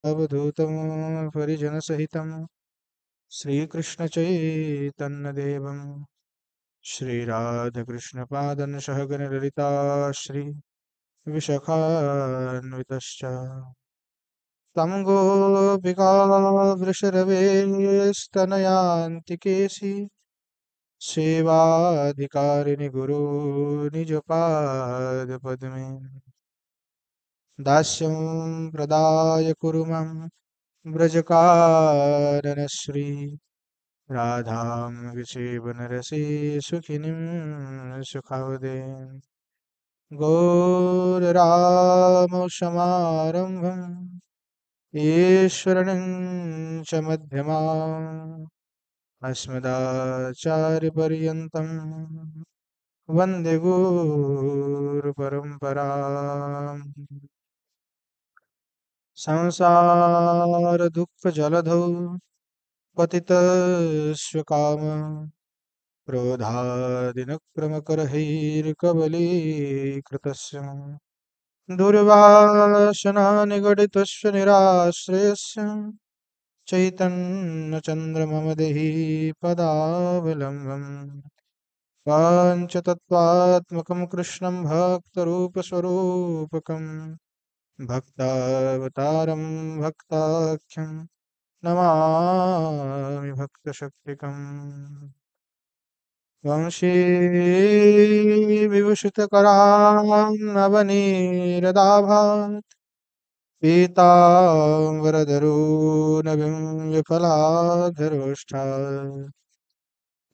अवधूतं परिजनसहितं श्रीकृष्णचैतन्यदेवं श्रीराधकृष्णपादं सहगणललिता श्रीविशाखान्वितश्च तं गोपिका वृषरवेस्तनयान्तिकेशि सेवाधिकारिणि गुरो निजपादपद्मे दास्यं प्रदाय कुरु मम व्रजकारणश्री राधां विषेवनरसे सुखिनीं सुखावदे गौररामसमारम्भम् ईश्वरं च मध्यमाम् अस्मदाचार्यपर्यन्तं वन्दे गुरुपरम्पराम् संसारदुःखजलधौ पतितस्वकाम क्रोधादिनक्रमकरहैर्कबलीकृतस्य दुर्वासना निगडितस्य निराश्रयस्य चैतन्यचन्द्रमम देहि पदावलम्बम् पाञ्चतत्त्वात्मकं कृष्णं भक्तरूपस्वरूपकं भक्तावतारं भक्ताख्यं नमामि भक्तशक्तिकम् वंशी नवनीरदाभात् पीताम्बरधरो विफलाधरोष्ठात्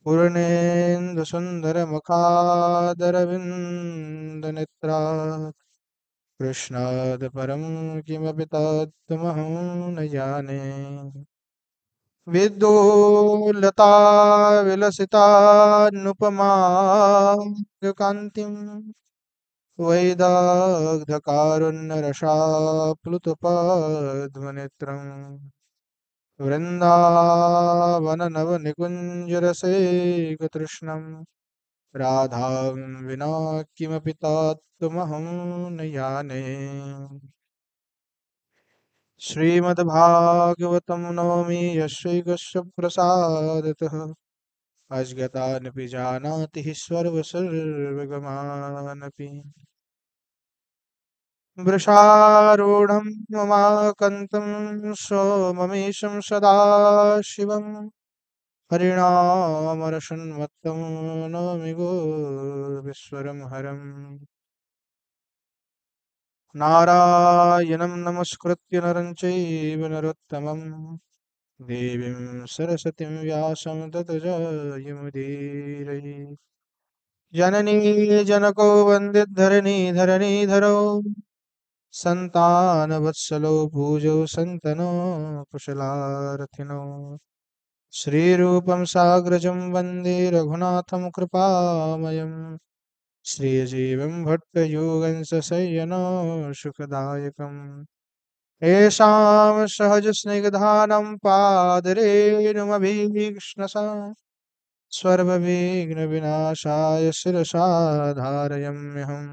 पूर्णेन्दुसुन्दरमुखादरविन्दनेत्रात् कृष्णात् परं किमपि तत्त्वमहं न जाने विद्युल्लता विलसितान्नुपमाङ्गकान्तिम् वैदाग्धकारुण्यरसाप्लुतपद्मनेत्रम् वृन्दावननवनिकुञ्जरसैकतृष्णम् राधां विना किमपि तत्त्वमहं न जाने श्रीमद्भागवतं नौमि यस्यैकस्य प्रसादतः अज्ञातानपि जानाति हि सर्वगमानपि वृषारूढं ममाकन्तं सोममीशं सदाशिवं हरिणामरसन्मत्तं नौमि विश्वरं हरम् नारायणं नमस्कृत्य नरं चैव नरोत्तमं देवीं सरस्वतीं व्यासं ततो जयमुदीरये जननी जनको वन्दिद्धरणी धरणीधरो सन्तानवत्सलो भुजौ सन्तनो कुशलार्थिनो श्रीरूपं साग्रजं वन्दे रघुनाथं कृपामयम् श्रीजीवं भट्टयोगंसशय्यनो सुखदायकम् येषां सहजस्निग्धानं पादरेणुमभीक्ष्णसा सर्वविघ्नविनाशाय शिरसा धारयाम्यहम्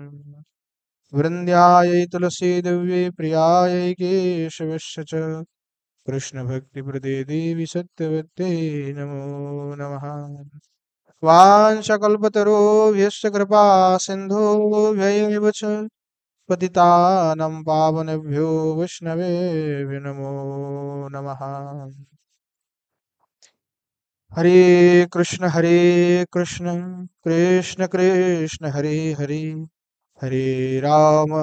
वृन्द्यायै तुलसीदेव्यै प्रियायै केशवस्य च कृष्णभक्तिप्रदे देवी सत्यवत्यै नमो नमः वाञ्छकल्पतरुभ्यश्च कृपा सिन्धुभ्यैव च पतितानां पावनेभ्यो वैष्णवेभ्यो नमो नमः हरे कृष्ण कृष्ण कृष्ण हरे हरे हरे राम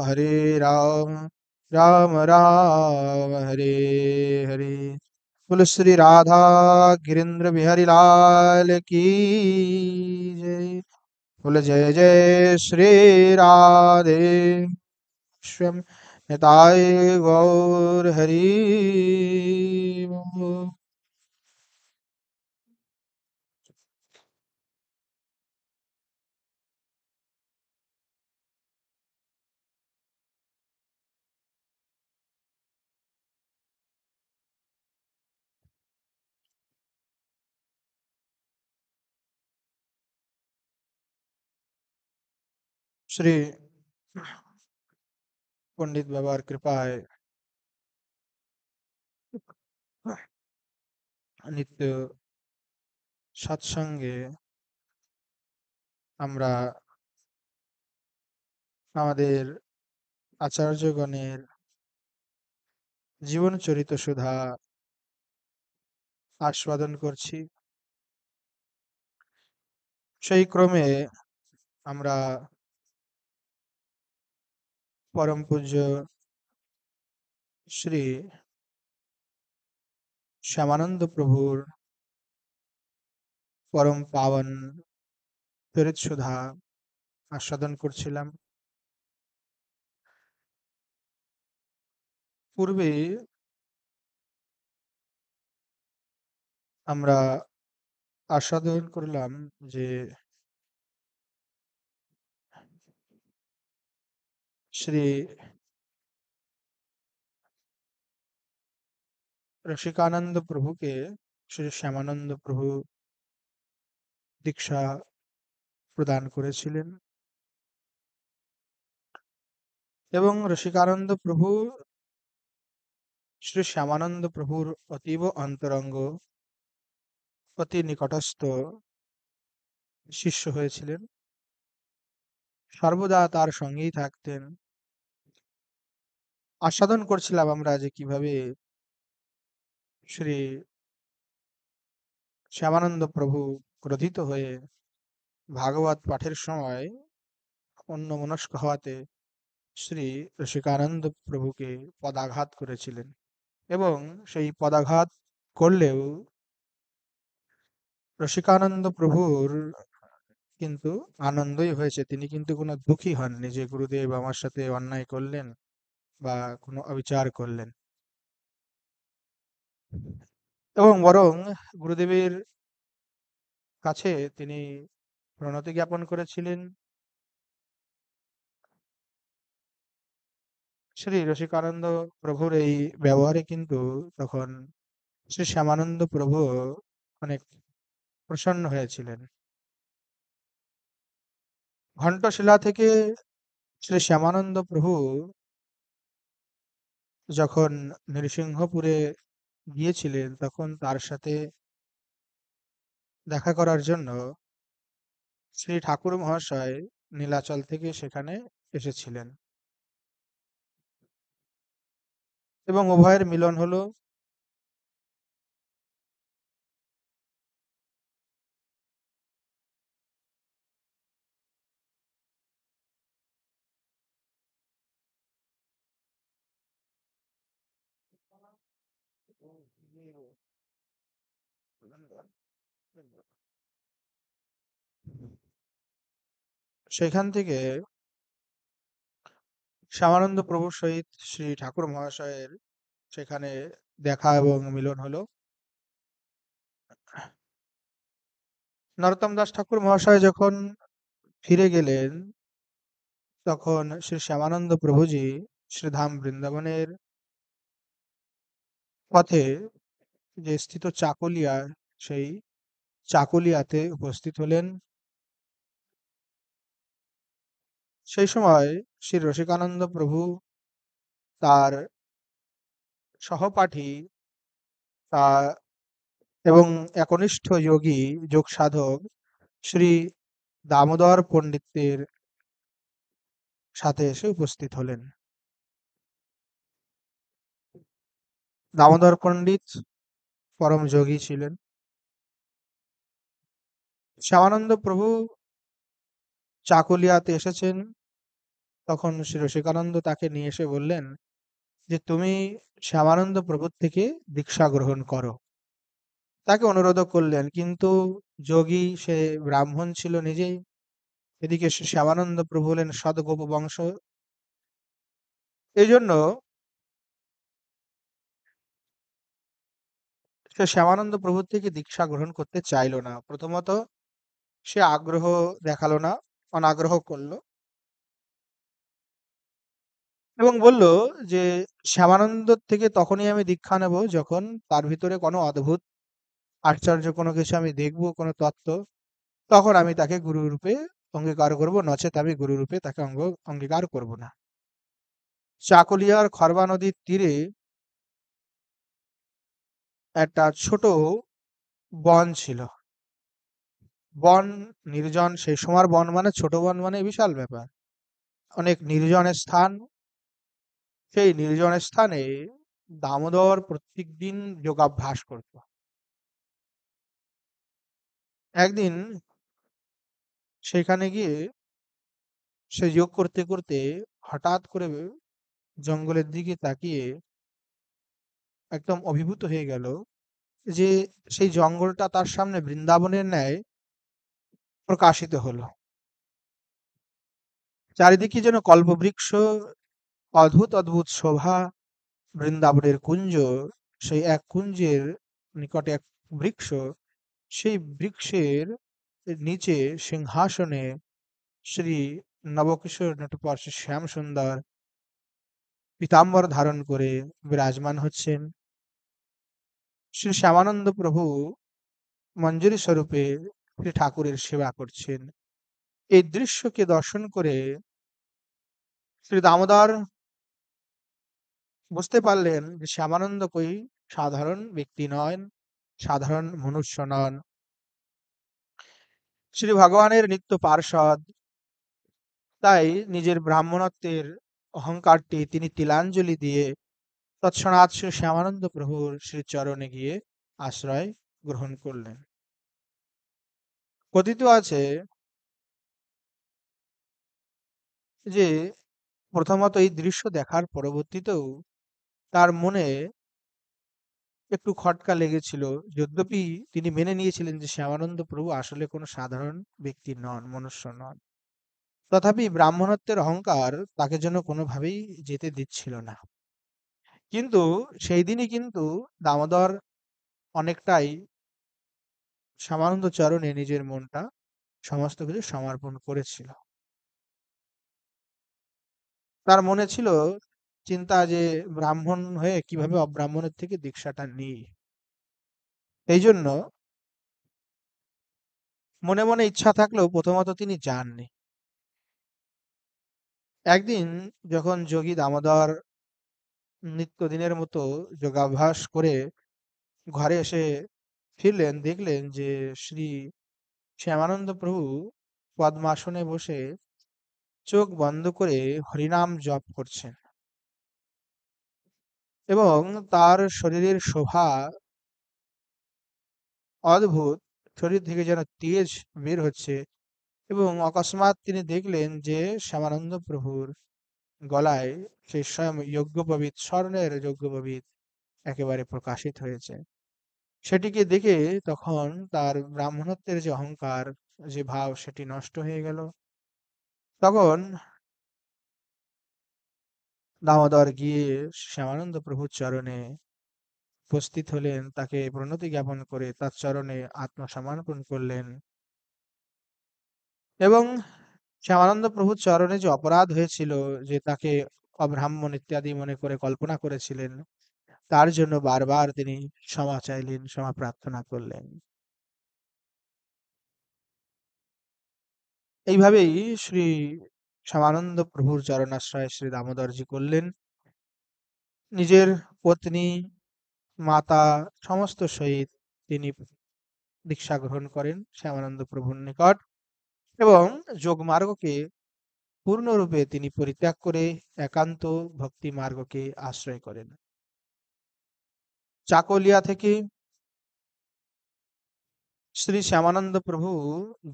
राम राम हरे हरे बोलो श्री राधा गिरिंद्र बिहारी लाल की जय बोलो जय जय श्री राधे श्याम निताय गौर हरि बोल। श्री पंडित बाबा कृपा है নিত্য সৎসঙ্গে আমরা আমাদের আচার্যগণের জীবন চরিত সুধা আস্বাদন করছি। সেই ক্রমে আমরা পরম পূজ্য শ্রী শ্যামানন্দ প্রভুর পরম পাবন চরিত সুধা আস্বাদন করছিলাম। পূর্বে আমরা আস্বাদন করলাম যে শ্রী রসিকানন্দ প্রভুকে শ্রী শ্যামানন্দ প্রভু দীক্ষা প্রদান করেছিলেন এবং রসিকানন্দ প্রভু শ্রী শ্যামানন্দ প্রভুর অতীব অন্তরঙ্গ অতি নিকটস্থ শিষ্য হয়েছিলেন। সর্বদা তার সঙ্গেই থাকতেন। আস্বাদন করছিলাম আমরা যে কিভাবে শ্রী শ্যামানন্দ প্রভু ক্রোধিত হয়ে ভাগবত পাঠের সময় অন্যমনস্ক হওয়াতে শ্রী রসিকানন্দ প্রভুকে পদাঘাত করেছিলেন এবং সেই পদাঘাত করলেও রসিকানন্দ প্রভুর কিন্তু আনন্দই হয়েছে। তিনি কিন্তু কোনো দুঃখী হননি যে গুরুদেব আমার সাথে অন্যায় করলেন বা কোনো অবিচার করলেন, এবং বরং গুরুদেবের কাছে তিনি প্রণতি জ্ঞাপন করেছিলেন। শ্রী রসিকানন্দ প্রভুর এই ব্যবহারে কিন্তু তখন শ্রী শ্যামানন্দ প্রভু অনেক প্রসন্ন হয়েছিলেন। ঘণ্টশিলা থেকে শ্রী শ্যামানন্দ প্রভু যখন নৃসিংহপুরে গিয়েছিলেন তখন তার সাথে দেখা করার জন্য শ্রী ঠাকুর মহাশয় নীলাচল থেকে সেখানে এসেছিলেন এবং উভয়ের মিলন হলো। সেখান থেকে শ্যামানন্দ প্রভুর সহিত শ্রী ঠাকুর মহাশয়ের সেখানে দেখা এবং মিলন হলো। নরোত্তম দাস ঠাকুর মহাশয় যখন ফিরে গেলেন তখন শ্রী শ্যামানন্দ প্রভুজি শ্রীধাম বৃন্দাবনের পথে যে স্থিত চাকুলিয়া, সেই চাকুলিয়াতে উপস্থিত হলেন। সেই সময় শ্রী রসিকানন্দ প্রভু তার সহপাঠী তা এবং একনিষ্ঠ যোগী যোগ সাধক শ্রী দামোদর পণ্ডিতের সাথে এসে উপস্থিত হলেন। দামোদর পণ্ডিত পরম যোগী ছিলেন। শ্যামানন্দ প্রভু চাকুলিয়াতে এসেছেন, তখন শ্রী রসিকানন্দ তাকে নিয়ে এসে বললেন যে তুমি শ্যামানন্দ প্রভুর থেকে দীক্ষা গ্রহণ করো। তাকে অনুরোধ করলেন, কিন্তু যোগী সে ব্রাহ্মণ ছিল নিজেই, এদিকে শ্যামানন্দ প্রভু হলেন সদগোপ বংশ, এই জন্য সে শ্যামানন্দ প্রভুর থেকে দীক্ষা গ্রহণ করতে চাইল না। প্রথমত সে আগ্রহ দেখালো না, অনাগ্রহ করলো এবং বলল যে শ্যামানন্দ থেকে তখনই আমি দীক্ষা নেব যখন তার ভিতরে কোনো অদ্ভুত আশ্চর্য কোনো কিছু আমি দেখব, কোনো তত্ত্ব, তখন আমি তাকে গুরু রূপে অঙ্গীকার করব, নচেত আমি গুরু রূপে তাকে অঙ্গীকার করব না। চাকুলিয়ার খরবা নদীর তীরে একটা ছোট বন ছিল। বন, নির্জন, সেই সময়ের বন মানে ছোট বন মানে বিশাল ব্যাপার। অনেক নির্জন স্থান। সেই নির্জন স্থানে দামোদর প্রত্যেকদিন যোগাভ্যাস করত। একদিন সেখানে গিয়ে সে যোগ করতে করতে হঠাৎ করে জঙ্গলের দিকে তাকিয়ে একদম অভিভূত হয়ে গেল যে সেই জঙ্গলটা তার সামনে বৃন্দাবনের ন্যায় প্রকাশিত হলো। চারিদিকে যেন কল্পবৃক্ষ, অদ্ভুত অদ্ভুত শোভা, বৃন্দাবনের কুঞ্জ। সেই এক কুঞ্জের নিকটে এক বৃক্ষ, সেই বৃক্ষের নিচে সিংহাসনে শ্রী নবকিশোর নটবর শ্যাম সুন্দর পীতাম্বর ধারণ করে বিরাজমান হচ্ছেন। শ্রী শ্যামানন্দ প্রভু মঞ্জুরি স্বরূপে শ্রী ঠাকুরের সেবা করছেন। এই দৃশ্যকে দর্শন করে শ্রী দামোদর বুঝতে পারলেন যে শ্যামানন্দ কই সাধারণ ব্যক্তি নন, সাধারণ মনুষ্য নন। শ্রী ভগবানের নিত্য পার্ষদ। তাই নিজের ব্রাহ্মণত্বের অহংকারটি তিনি তিলাঞ্জলি দিয়ে তৎক্ষণাৎ শ্রী শ্যামানন্দ প্রভুর শ্রীচরণে গিয়ে আশ্রয় গ্রহণ করলেন। কথিত আছে যে প্রথমত এই দৃশ্য দেখার পরবর্তীতেও তার মনে একটু খটকা লেগেছিল। যদ্যপি তিনি মেনে নিয়েছিলেন যে শ্যামানন্দ প্রভু আসলে কোনো সাধারণ ব্যক্তি নন, মনুষ্য নন। তথাপি ব্রাহ্মণত্বের অহংকার তাকে যেন কোনোভাবেই যেতে দিচ্ছিল না। কিন্তু সেই দিনই কিন্তু দামোদর অনেকটাই শ্যামানন্দ চরণে নিজের মনটা সমস্ত কিছু সমর্পণ করেছিল। তার মনে ছিল চিন্তা যে ব্রাহ্মণ হয়ে কিভাবে অব্রাহ্মণের থেকে দীক্ষাটা নিই। এই জন্য মনে মনে ইচ্ছা থাকলেও প্রথমত তিনি যাননি। একদিন যখন যোগী দামোদর নিত্যদিনের মতো যোগাভ্যাস করে ঘরে এসে ফিরলেন, দেখলেন যে শ্রী শ্যামানন্দ প্রভু পদ্মাসনে বসে চোখ বন্ধ করে হরিনাম জপ করছেন এবং তার শরীরের শোভা অদ্ভুত। শরীর থেকে যেন তেজ বের হচ্ছে এবং অকস্মাৎ তিনি দেখলেন যে শ্যামানন্দ প্রভুর গলায় সেই স্বয়ং যজ্ঞোপবীত, স্বর্ণের যজ্ঞোপবীত একেবারে প্রকাশিত হয়েছে। সেটিকে দেখে তখন তার ব্রাহ্মণত্বের যে অহংকার, যে ভাব, সেটি নষ্ট হয়ে গেল। তখন দামোদর গিয়ে শ্যামানন্দ প্রভুর চরণে উপস্থিত হলেন, তাকে প্রণতি জ্ঞাপন করে তার চরণে আত্মসমর্পণ করলেন এবং শ্যামানন্দ প্রভুর চরণে যে অপরাধ হয়েছিল, যে তাকে অব্রাহ্মণ ইত্যাদি মনে করে কল্পনা করেছিলেন, তার জন্য বারবার তিনি ক্ষমা চাইলেন, ক্ষমা প্রার্থনা করলেন। এইভাবেই শ্রী শ্যামানন্দ প্রভুর চরণাশ্রয় শ্রী দামোদরজি করলেন। নিজের পত্নী, মাতা সমস্ত সহিত তিনি দীক্ষা গ্রহণ করেন শ্যামানন্দ প্রভুর নিকট এবং যোগমার্গকে পূর্ণরূপে তিনি পরিত্যাগ করে একান্ত ভক্তি মার্গকে আশ্রয় করেন। চাকলিয়া থেকে শ্রী শ্যামানন্দ প্রভু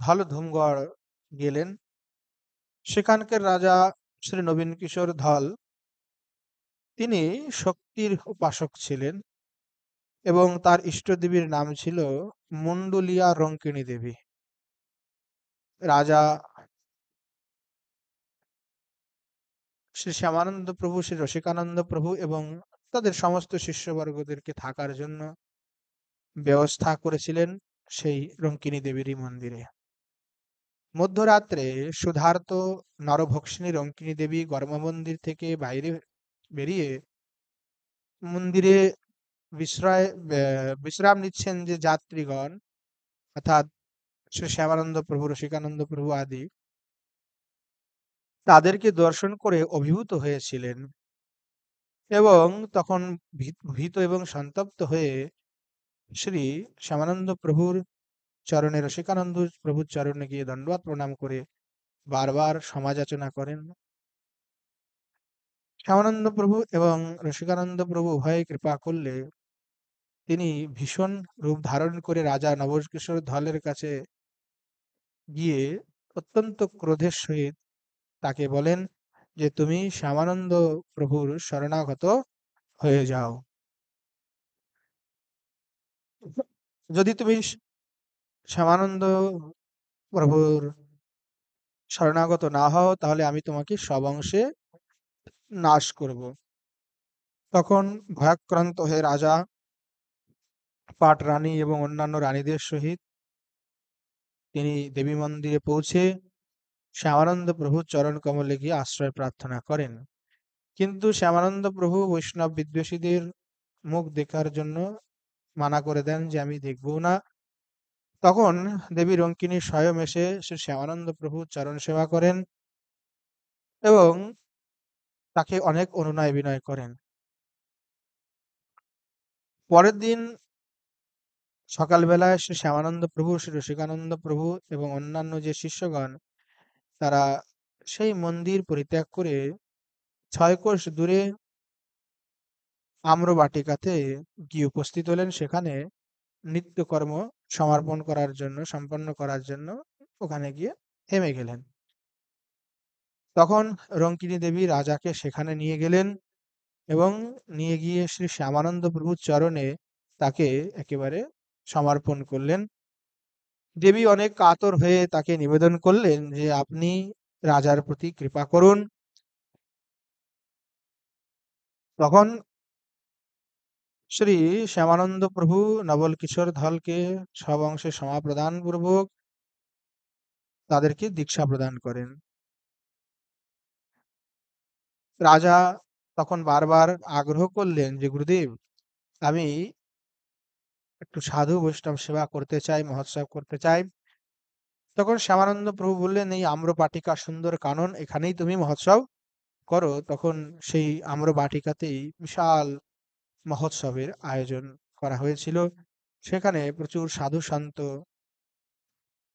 ধলধুমগড় গেলেন। সেখানকার রাজা শ্রী নবীন কিশোর ধল, তিনি শক্তির উপাসক ছিলেন এবং তার ইষ্টদেবীর নাম ছিল মুন্ডুলিয়া রঙ্কিনী দেবী। রাজা শ্রী শ্যামানন্দ প্রভু, শ্রী রসিকানন্দ প্রভু এবং তাদের সমস্ত শিষ্যবর্গদেরকে থাকার জন্য ব্যবস্থা করেছিলেন সেই রঙ্কিনী দেবীরই মন্দিরে। মধ্যরাত্রে ক্ষুধার্ত নরভক্ষিণী রঙ্কিনী দেবী গর্ভমন্দির থেকে বাইরে বেরিয়ে মন্দিরে বিশ্রাম নিচ্ছেন যে যাত্রীগণ, অর্থাৎ শ্রী শ্যামানন্দ প্রভু, রসিকানন্দ প্রভু আদি, তাদেরকে দর্শন করে অভিভূত হয়েছিলেন এবং তখন ভীত এবং সন্তপ্ত হয়ে শ্রী শ্যামানন্দ প্রভুর চরণে, রসিকানন্দ প্রভুর চরণে গিয়ে দণ্ডবত প্রণাম করে বারবার সমালোচনা করেন। শ্যামানন্দ প্রভু এবং রসিকানন্দ প্রভু উভয়ে কৃপা করলে তিনি ভীষণ রূপ ধারণ করে রাজা নবকিশোর ধলের কাছে গিয়ে অত্যন্ত ক্রোধের সহিত তাকে বলেন যে তুমি শ্যামানন্দ প্রভুর শরণাগত হয়ে যাও। যদি তুমি শ্যামানন্দ প্রভুর শরণাগত না হও তাহলে আমি তোমাকে সবংশে নাশ করব। তখন ভয়াক্রান্ত হয়ে রাজা পাট রানী এবং অন্যান্য রানীদের সহিত তিনি দেবী মন্দিরে পৌঁছে শ্যামানন্দ প্রভুর চরণ কমলে গিয়ে আশ্রয় প্রার্থনা করেন। কিন্তু শ্যামানন্দ প্রভু বৈষ্ণব বিদ্বেষীদের মুখ দেখার জন্য মানা করে দেন যে আমি দেখব না। তখন দেবী রঙ্কিনী স্বয়ং এসে শ্রী শ্যামানন্দ প্রভুর চরণ সেবা করেন এবং তাকে অনেক অনুনয় বিনয় করেন। পরের দিন সকালবেলায় শ্রী শ্যামানন্দ প্রভু, শ্রী রসিকানন্দ প্রভু এবং অন্যান্য যে শিষ্যগণ তারা সেই মন্দির পরিত্যাগ করে ৬ কোশ দূরে আম্রবাটিকাতে গিয়ে উপস্থিত হলেন। সেখানে নিত্যকর্ম সম্পন্ন করার জন্য ওখানে গিয়ে থেমে গেলেন। তখন রঙ্কিনী দেবী রাজাকে সেখানে নিয়ে গেলেন এবং নিয়ে গিয়ে শ্রী শ্যামানন্দ প্রভুর চরণে তাকে একেবারে সমর্পণ করলেন। দেবী অনেক কাতর হয়ে তাকে নিবেদন করলেন যে আপনি রাজার প্রতি কৃপা করুন। তখন শ্রী শ্যামানন্দ প্রভু নবল কিশোর ধলকে সবংশে সমাপ্রদান পূর্বক তাদেরকে দীক্ষা প্রদান করেন। রাজা তখন বারবার আগ্রহ করলেন যে গুরুদেব আমি একটু সাধু বৈষ্ণব সেবা করতে চাই, মহোৎসব করতে চাই। তখন শ্যামানন্দ প্রভু বললেন এই আম্রবাটিকা সুন্দর কানন, এখানেই তুমি মহোৎসব করো। তখন সেই আম্রবাটিকাতেই বিশাল মহোৎসবের আয়োজন করা হয়েছিল। সেখানে প্রচুর সাধু সন্ত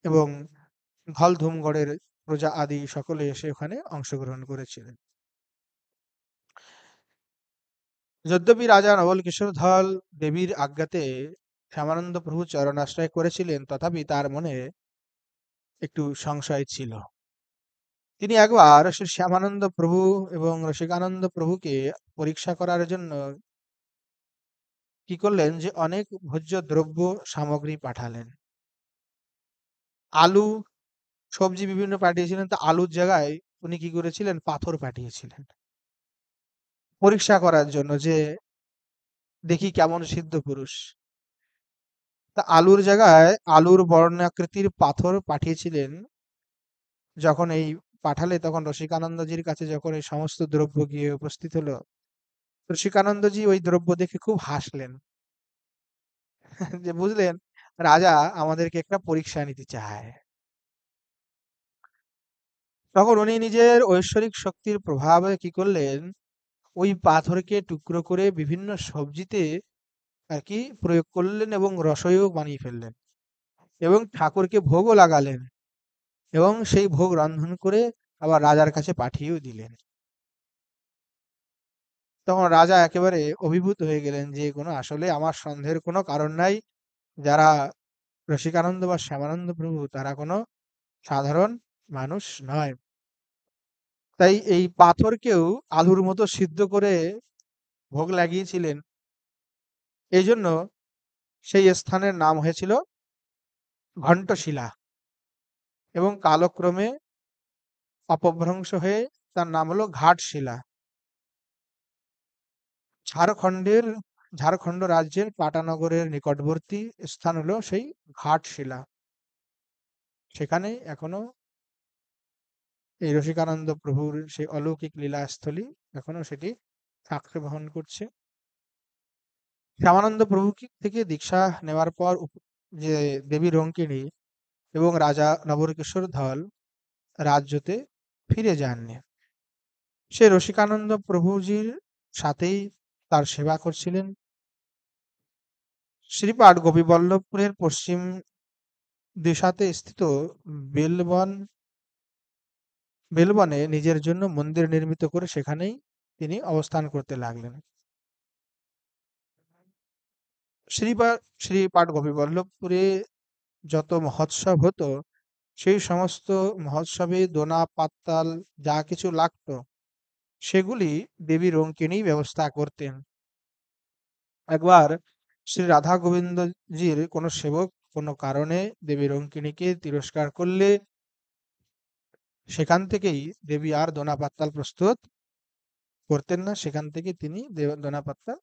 এবং ধল ধুমগড়ের প্রজা আদি সকলে এসে ওখানে অংশগ্রহণ করেছিলেন। যদ্যপি রাজা নবল কিশোর ধল দেবীর আজ্ঞাতে শ্যামানন্দ প্রভু চরণাশ্রয় করেছিলেন, তথাপি তার মনে একটু সংশয় ছিল। তিনি একবার শ্রী শ্যামানন্দ প্রভু এবং রসিকানন্দ প্রভুকে পরীক্ষা করার জন্য কি করলেন যে অনেক ভোজ্য দ্রব্য সামগ্রী পাঠালেন। আলু, সবজি বিভিন্ন পাঠিয়েছিলেন, তা আলুর জায়গায় উনি কি করেছিলেন পাথর পাঠিয়েছিলেন পরীক্ষা করার জন্য যে দেখি কেমন সিদ্ধ পুরুষ। তা আলুর জায়গায় আলুর বর্ণাকৃতির পাথর পাঠিয়েছিলেন। যখন এই পাঠালে তখন রসিকানন্দজির কাছে যখন এই সমস্ত দ্রব্য গিয়ে উপস্থিত হলো, রসিকানন্দজি ওই দ্রব্য দেখে খুব হাসলেন যে বুঝলেন রাজা আমাদেরকে একটা পরীক্ষা নিতে চায়। তখন উনি নিজের ঐশ্বরিক শক্তির প্রভাবে কি করলেন, ওই পাথরকে টুকরো করে বিভিন্ন সবজিতে আর কি প্রয়োগ করলেন এবং রসইও বানিয়ে ফেললেন এবং ঠাকুরকে ভোগও লাগালেন এবং সেই ভোগ রন্ধন করে আবার রাজার কাছে পাঠিয়েও দিলেন। তখন রাজা একেবারে অভিভূত হয়ে গেলেন যে কোনো আসলে আমার সন্দেহের কোনো কারণ নাই। যারা রসিকানন্দ বা শ্যামানন্দ প্রভু তারা কোনো সাধারণ মানুষ নয়। তাই এই পাথরকেও আলুর মতো সিদ্ধ করে ভোগ লাগিয়েছিলেন। এই জন্য সেই স্থানের নাম হয়েছিল ঘণ্টশিলা এবং কালক্রমে অপভ্রংশ হয়ে তার নাম হলো ঘাটশিলা। ঝাড়খণ্ডের ঝাড়খণ্ড রাজ্যের পাটানগরের নিকটবর্তী স্থান হলো সেই ঘাটশিলা। সেখানে এখনো এই রসিকানন্দ প্রভুর সেই অলৌকিক লীলাস্থলী এখনো সেটি সাক্ষ্য বহন করছে। শ্যামানন্দ প্রভু থেকে দীক্ষা নেওয়ার পর যে দেবী রঙ্কিনী এবং রাজা নবকিশোর ধল রাজ্যতে ফিরে যাননি। সে রসিকানন্দ প্রভুজির সাথেই তার সেবা করছিলেন। শ্রীপাঠ গোপীবল্লভপুরের পশ্চিম দিশাতে স্থিত বেলবন বেলবনে নিজের জন্য মন্দির নির্মিত করে সেখানেই তিনি অবস্থান করতে লাগলেন। শ্রীপাঠ গোপীবল্লভপুরে যত মহোৎসব হতো সেই সমস্ত মহোৎসবে দোনা পাত্তাল যা কিছু লাগতো সেগুলি দেবী রঙ্কিনী ব্যবস্থা করতেন। একবার শ্রী রাধা গোবিন্দজির কোনো সেবক কোনো কারণে দেবী রঙ্কিনীকে তিরস্কার করলে সেখান থেকেই দেবী আর দোনা পাত্তাল প্রস্তুত করতেন না, সেখান থেকে তিনি দোনা পাত্তাল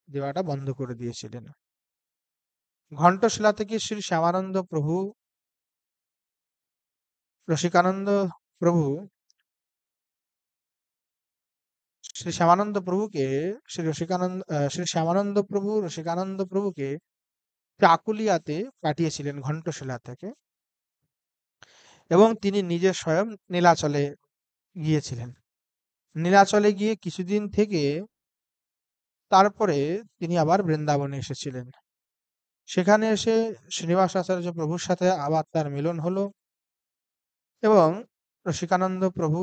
দেওয়াটা বন্ধ করে দিয়েছিলেন। ঘণ্টশিলা থেকে শ্রী শ্যামানন্দ প্রভু রসিকানন্দ প্রভু শ্রী শ্যামানন্দ প্রভুকে শ্রী শ্যামানন্দ প্রভু রসিকানন্দ প্রভুকে চাকুলিয়াতে পাঠিয়েছিলেন ঘণ্টশিলা থেকে, এবং তিনি নিজে স্বয়ং নীলাচলে গিয়েছিলেন। নীলাচলে গিয়ে কিছুদিন থেকে তারপরে তিনি আবার বৃন্দাবনে এসেছিলেন। সেখানে এসে শ্রীনিবাস আচার্য প্রভুর সাথে আবার তার মিলন হলো, এবং রসিকানন্দ প্রভু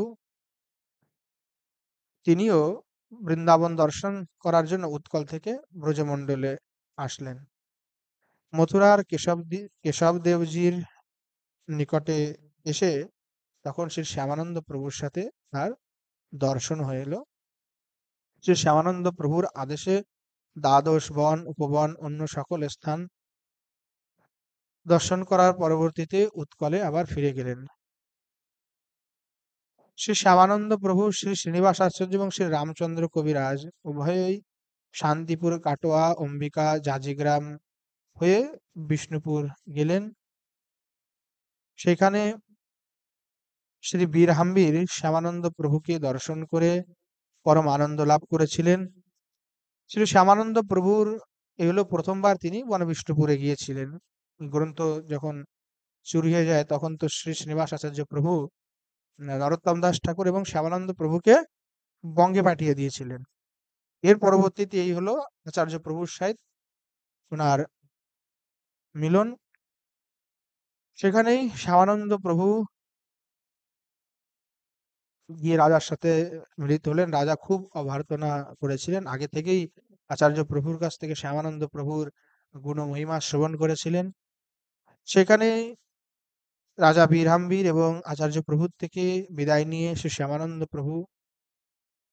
তিনিও বৃন্দাবন দর্শন করার জন্য উৎকল থেকে ব্রজমণ্ডলে আসলেন। মথুরার কেশবদেবজির নিকটে এসে তখন শ্রী শ্যামানন্দ প্রভুর সাথে তার দর্শন হয়ে এলো। শ্রী শ্যামানন্দ প্রভুর আদেশে দ্বাদশ বন, উপবন, অন্য সকল স্থান দর্শন করার পরবর্তীতে উৎকলে আবার ফিরে গেলেন। শ্রী শ্যামানন্দ প্রভু শ্রী শ্রীনিবাস আচার্য এবং শ্রী রামচন্দ্র কবিরাজ উভয়েই শান্তিপুর, কাটোয়া, অম্বিকা, জাজিগ্রাম হয়ে বিষ্ণুপুর গেলেন। সেখানে শ্রী বীরহাম্বীর শ্যামানন্দ প্রভুকে দর্শন করে পরম আনন্দ লাভ করেছিলেন। শ্রী শ্যামানন্দ প্রভুর এ হলো প্রথমবার তিনি বনবিষ্ণুপুরে গিয়েছিলেন। গ্রন্থ যখন চুরি হয়ে যায় তখন তো শ্রী শ্রীনিবাস আচার্য প্রভু নরোত্তম দাস ঠাকুর এবং শ্যামানন্দ প্রভুকে বঙ্গে পাঠিয়ে দিয়েছিলেন। এর পরবর্তীতে এই হলো আচার্য প্রভুর সাথে ওনার মিলন। সেখানেই শ্যামানন্দ প্রভু গিয়ে রাজার সাথে মিলিত হলেন। রাজা খুব অভ্যর্থনা করেছিলেন, আগে থেকেই আচার্য প্রভুর কাছ থেকে শ্যামানন্দ প্রভুর গুণ মহিমা শ্রবণ করেছিলেন। সেখানে রাজা বীরহাম্বীর এবং আচার্য প্রভুর থেকে বিদায় নিয়ে শ্রী শ্যামানন্দ প্রভু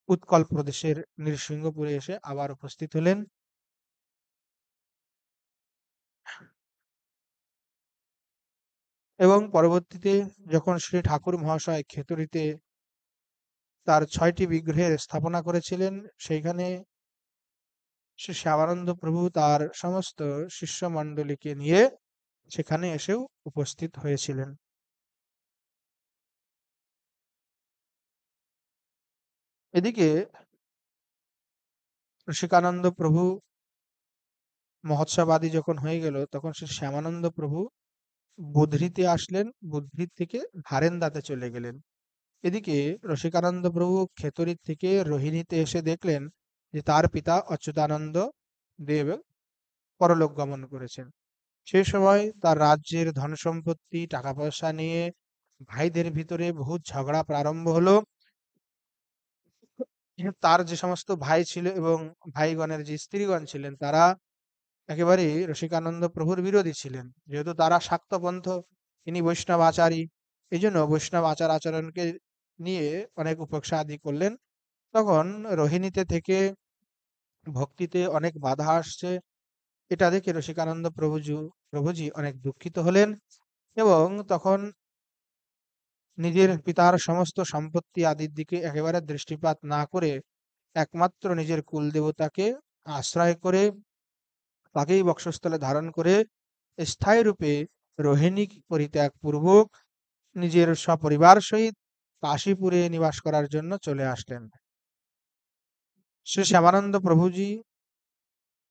উৎকল প্রদেশের নৃসিংহপুরে এসে আবার উপস্থিত হলেন। এবং পরবর্তীতে যখন শ্রী ঠাকুর মহাশয় খেতড়িতে তার ৬টি বিগ্রহের স্থাপনা করেছিলেন, সেইখানে শ্রী শ্যামানন্দ প্রভু তার সমস্ত শিষ্যমণ্ডলীকে নিয়ে সেখানে এসেও উপস্থিত হয়েছিলেন। এদিকে রসিকানন্দ প্রভু মহোৎসব আদি যখন হয়ে গেল তখন শ্রী শ্যামানন্দ প্রভু বুধৃতে আসলেন, বুধৃত থেকে হারেন্দাতে চলে গেলেন। এদিকে রসিকানন্দ প্রভু খেতড়ি থেকে রোহিণীতে এসে দেখলেন যে তার পিতা অচ্যুতানন্দ দেব পরলোক গমন করেছেন। সেই সময় তার রাজ্যের ধন সম্পত্তি, টাকা পয়সা নিয়ে ভাইদের ভিতরে বহু ঝগড়া প্রারম্ভ হলো। তার যে সমস্ত ভাই ছিল এবং ভাইগণের যে স্ত্রীগণ ছিলেন তারা একেবারেই রসিকানন্দ প্রভুর বিরোধী ছিলেন, যেহেতু তারা শাক্তপন্থ, তিনি বৈষ্ণব আচারী। এই জন্য বৈষ্ণব আচার আচরণকে নিয়ে অনেক উপেক্ষা আদি করলেন। তখন রোহিণীতে থেকে ভক্তিতে অনেক বাধা আসছে, এটা দেখে রসিকানন্দ প্রভুজি অনেক দুঃখিত হলেন, এবং তখন নিজের পিতার সমস্ত সম্পত্তি আদির দিকে একেবারে দৃষ্টিপাত না করে একমাত্র নিজের কুলদেবতাকে আশ্রয় করে তাকেই বক্ষস্থলে ধারণ করে স্থায়ী রূপে রোহিণী পরিত্যাগ পূর্বক নিজের সপরিবার সহিত কাশীপুরে নিবাস করার জন্য চলে আসলেন। শ্রী শ্যামানন্দ প্রভুজি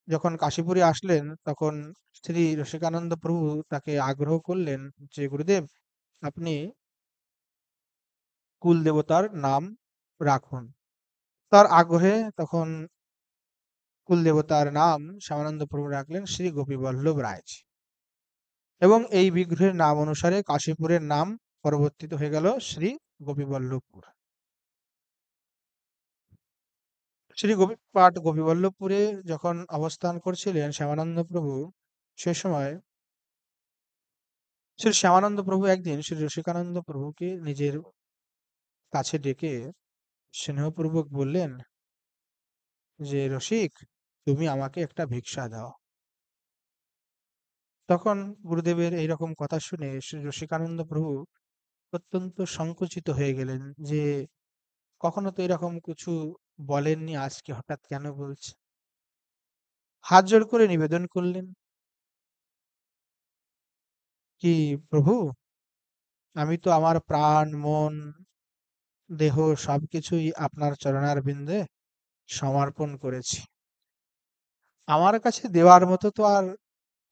যখন কাশীপুরে আসলেন তখন শ্রী রসিকানন্দ প্রভু তাকে আগ্রহ করলেন যে গুরুদেব আপনি কুল দেবতার নাম রাখুন। তার আগ্রহে তখন কুলদেবতার নাম শ্যামানন্দ প্রভু রাখলেন শ্রী গোপীবল্লভ রায়জি, এবং এই বিগ্রহের নাম অনুসারে কাশীপুরের নাম পরিবর্তিত হয়ে গেল শ্রী গোপীবল্লভপুর। শ্রী গোপীপাঠ গোপীবল্লভপুরে যখন অবস্থান করছিলেন শ্যামানন্দ প্রভু, সে সময় শ্রী শ্যামানন্দ প্রভু একদিন শ্রী রসিকানন্দ প্রভুকে নিজের কাছে ডেকে স্নেহপূর্বক বললেন যে, রসিক, তুমি আমাকে একটা ভিক্ষা দাও। তখন গুরুদেবের এইরকম কথা শুনে শ্রী রসিকানন্দ প্রভু অত্যন্ত সংকুচিত হয়ে গেলেন যে কখনো তো এরকম কিছু বলেননি, আজকে হঠাৎ কেন বলছে। হাত জোড় করে নিবেদন করলেন, কি প্রভু, আমি তো আমার প্রাণ মন দেহ সবকিছুই আপনার চরণারবিন্দে সমর্পণ করেছি। আমার কাছে দেওয়ার মতো তো আর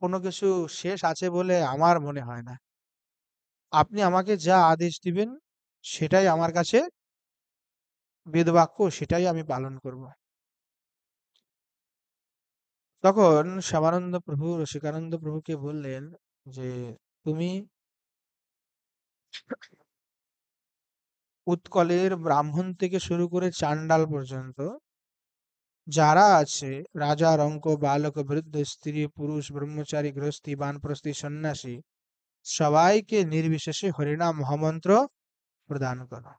কোনো কিছু শেষ আছে বলে আমার মনে হয় না। আপনি আমাকে যা আদেশ দিবেন সেটাই আমার কাছে বেদবাক্য, সেটাই আমি পালন করব। তখন শ্যামানন্দ প্রভু রসিকানন্দ প্রভুকে বললেন যে, তুমি উৎকলের ব্রাহ্মণ থেকে শুরু করে চাণ্ডাল পর্যন্ত যারা আছে, রাজা রঙ্ক বালক বৃদ্ধ স্ত্রী পুরুষ ব্রহ্মচারী গৃহস্থী বানপ্রস্থী সন্ন্যাসী, সবাইকে নির্বিশেষে হরিনাম মহামন্ত্র প্রদান করো।